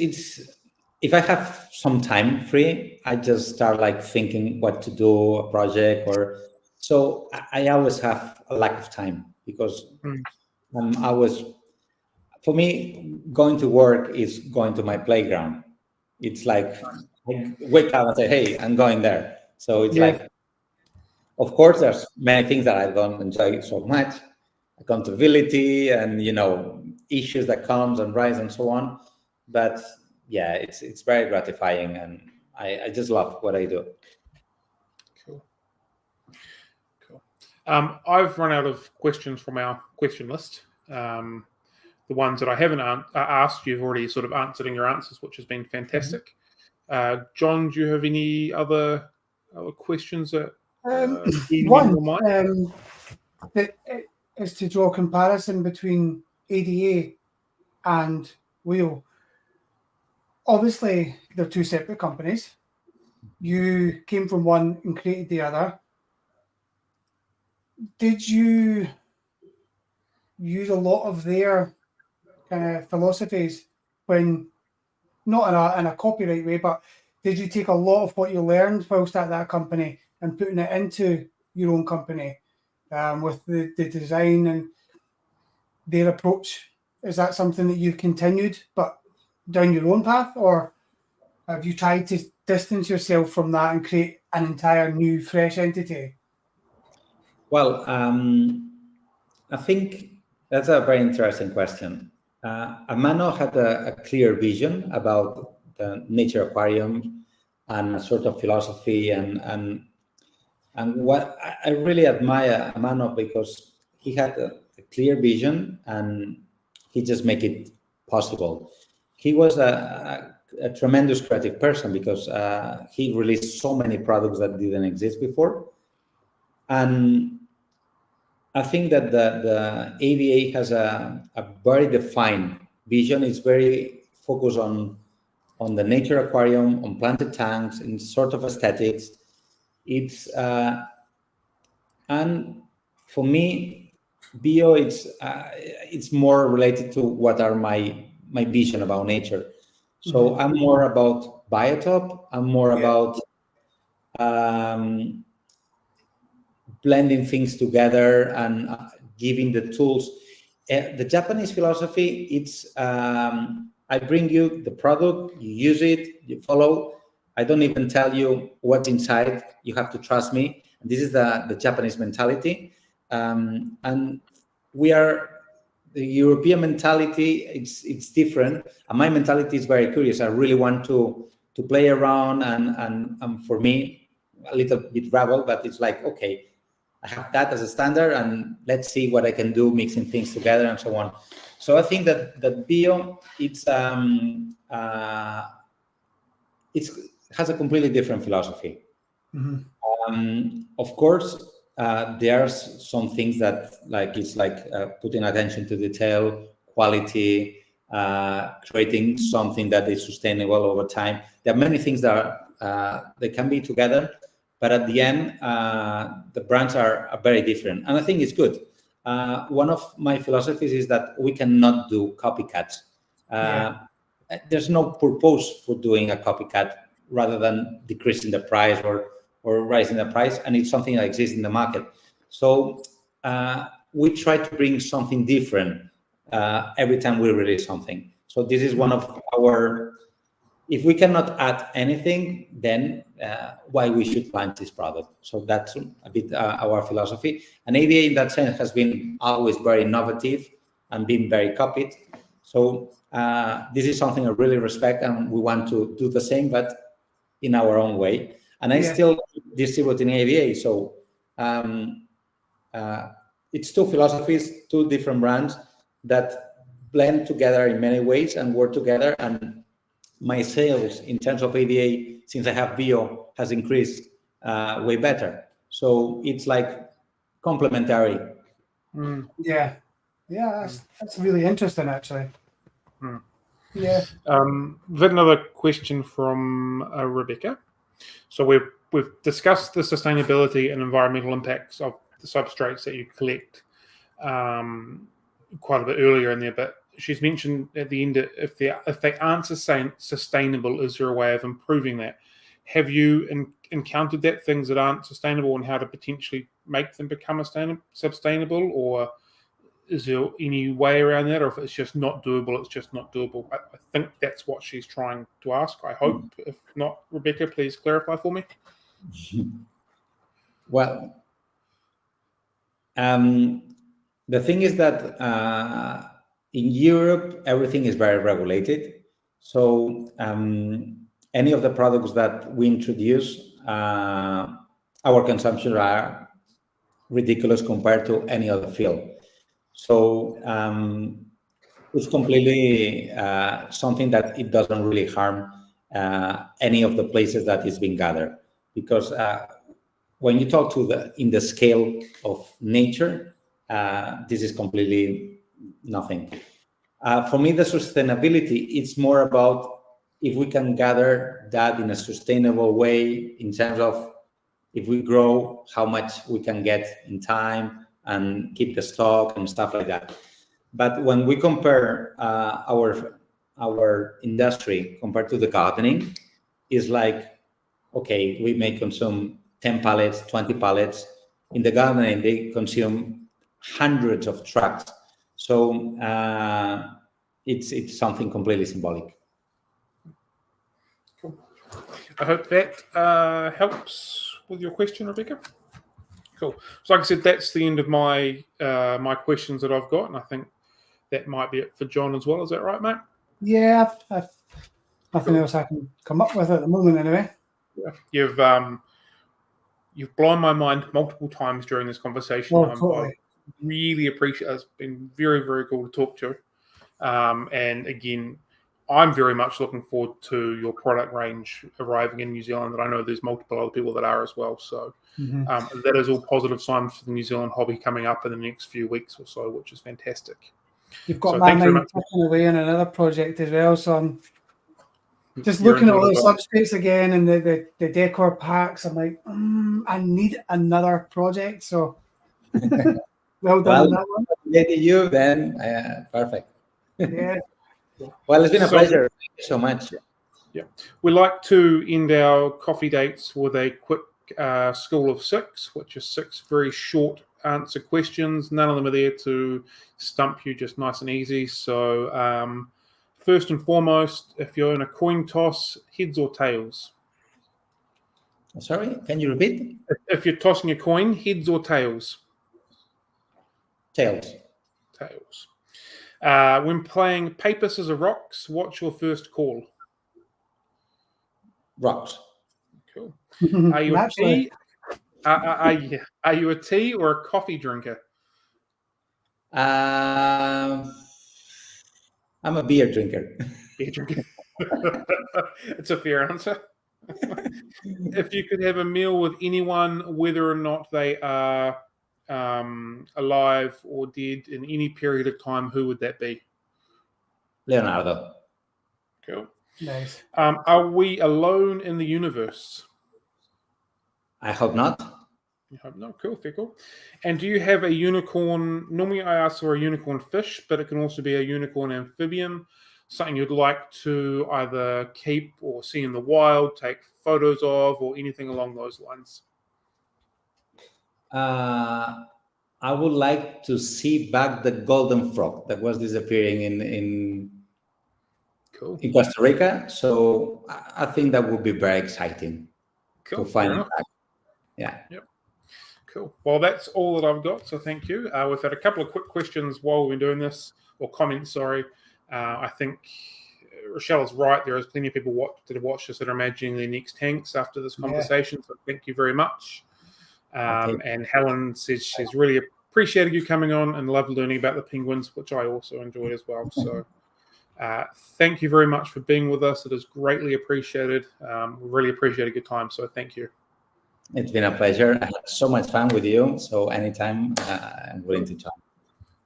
if I have some time free, I just start like thinking what to do, a project, or so I always have a lack of time because I'm always, for me, going to work is going to my playground. It's like I wake up and say, hey, I'm going there. So it's Yeah. like, of course, there's many things that I don't enjoy so much, accountability and issues that comes and rise and so on. But yeah, it's very gratifying, and I just love what I do. Cool. I've run out of questions from our question list. The ones that I haven't asked, you've already sort of answered in your answers, which has been fantastic. John, do you have any other questions that One that is to draw a comparison between ADA and Wheel. Obviously, they're two separate companies. You came from one and created the other. Did you use a lot of their kind of philosophies when, not in a copyright way, but did you take a lot of what you learned whilst at that company and putting it into your own company with the design and their approach? Is that something that you've continued but down your own path, or have you tried to distance yourself from that and create an entire new, fresh entity? Well, I think that's a very interesting question. Amano had a clear vision about the nature aquarium and a sort of philosophy, and what I really admire Amano, because he had a clear vision and he just make it possible. He was a tremendous creative person because he released so many products that didn't exist before. And I think that the AVA has a very defined vision. It's very focused on the nature aquarium, on planted tanks, in sort of aesthetics. It's and for me, bio it's more related to what are my vision about nature. So I'm more about biotop. I'm more about blending things together and giving the tools. The Japanese philosophy, it's I bring you the product, you use it, you follow. I don't even tell you what's inside. You have to trust me. And this is the Japanese mentality. And we are the European mentality. It's different. And my mentality is very curious. I really want to play around, and for me, a little bit rebel, but it's like, okay, I have that as a standard, and let's see what I can do mixing things together and so on. So I think that bio, it has a completely different philosophy. Of course, there are some things that it's putting attention to detail, quality, creating something that is sustainable over time. There are many things that they can be together, but at the end, the brands are very different, and I think it's good. One of my philosophies is that we cannot do copycats. There's no purpose for doing a copycat rather than decreasing the price or raising the price, and it's something that exists in the market. So we try to bring something different every time we release something. So this is one of our, if we cannot add anything, then why we should launch this product. So that's a bit our philosophy. And AVA in that sense has been always very innovative and been very copied. So this is something I really respect, and we want to do the same, but in our own way. And I still distribute in AVA. So it's two philosophies, two different brands that blend together in many ways and work together. And my sales in terms of AVA, since I have bio, has increased way better. So it's like complementary. Yeah, that's really interesting, actually. Yeah. We've had another question from Rebecca. So we've discussed the sustainability and environmental impacts of the substrates that you collect quite a bit earlier in there, but she's mentioned at the end, if they aren't sustainable, is there a way of improving that? Have you encountered that, things that aren't sustainable, and how to potentially make them become sustainable, or is there any way around that? Or if it's just not doable, it's just not doable? I think that's what she's trying to ask. I hope. If not, Rebecca, please clarify for me. Well, the thing is that in Europe, everything is very regulated. So any of the products that we introduce, our consumptions are ridiculous compared to any other field. So it's completely something that it doesn't really harm any of the places that it's being gathered, because when you talk in the scale of nature, this is completely nothing. For me, the sustainability, it's more about if we can gather that in a sustainable way, in terms of if we grow, how much we can get in time and keep the stock and stuff like that. But when we compare our industry compared to the gardening, is like, okay, we may consume 10 pallets, 20 pallets. In the gardening, they consume hundreds of trucks. So it's something completely symbolic. Cool. I hope that helps with your question, Rebecca. Cool. So like I said, that's the end of my my questions that I've got, and I think that might be it for John as well. Is that right, mate? Yeah, I've nothing else I can come up with at the moment, anyway. Yeah. You've blown my mind multiple times during this conversation. Oh, totally. I really appreciate it. It's been very, very cool to talk to you. And again, I'm very much looking forward to your product range arriving in New Zealand, and I know there's multiple other people that are as well. So that is all positive signs for the New Zealand hobby coming up in the next few weeks or so, which is fantastic. You've got my mind ticking away on another project as well, so I'm just looking at all the substrates again and the decor packs. I'm like, I need another project. So well done on that one. Maybe you then. Perfect. Yeah. Well, it's been a pleasure. Thank you so much. Yeah. We like to end our coffee dates with a quick school of six, which is 6 very short answer questions. None of them are there to stump you, just nice and easy. So first and foremost, if you're in a coin toss, heads or tails? Sorry, can you repeat? If you're tossing a coin, heads or tails? Tails. Tails. When playing paper, scissors, rocks, what's your first call? Rocks. Cool. Are you a tea? Are you a tea or a coffee drinker? I'm a beer drinker. Beer drinker. It's a fair answer. If you could have a meal with anyone, whether or not they are alive or dead in any period of time, who would that be? Leonardo. Cool. Nice. Are we alone in the universe? I hope not. You hope not. Cool. Very cool. And do you have a unicorn? Normally I ask for a unicorn fish, but it can also be a unicorn amphibian. Something you'd like to either keep or see in the wild, take photos of, or anything along those lines? I would like to see back the golden frog that was disappearing in Costa Rica. So I think that would be very exciting to find it back. Yeah. Yep. Cool. Well, that's all that I've got. So thank you. We've had a couple of quick questions while we've been doing this, or comments, sorry. I think Rochelle is right. There is plenty of people that have watched this that are imagining their next tanks after this conversation. So thank you very much. And Helen says she's really appreciated you coming on and loved learning about the penguins, which I also enjoyed as well. So thank you very much for being with us. It is greatly appreciated. We really appreciated your time. So thank you. It's been a pleasure. I had so much fun with you. So anytime I'm willing to talk.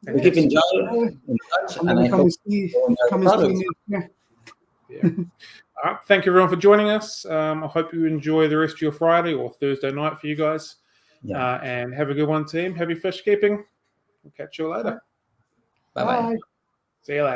We keep enjoying in touch, and I hope All right. Thank you everyone for joining us. I hope you enjoy the rest of your Friday or Thursday night for you guys. Yeah. And have a good one, team. Happy fish keeping. We'll catch you later. Bye-bye. See you later.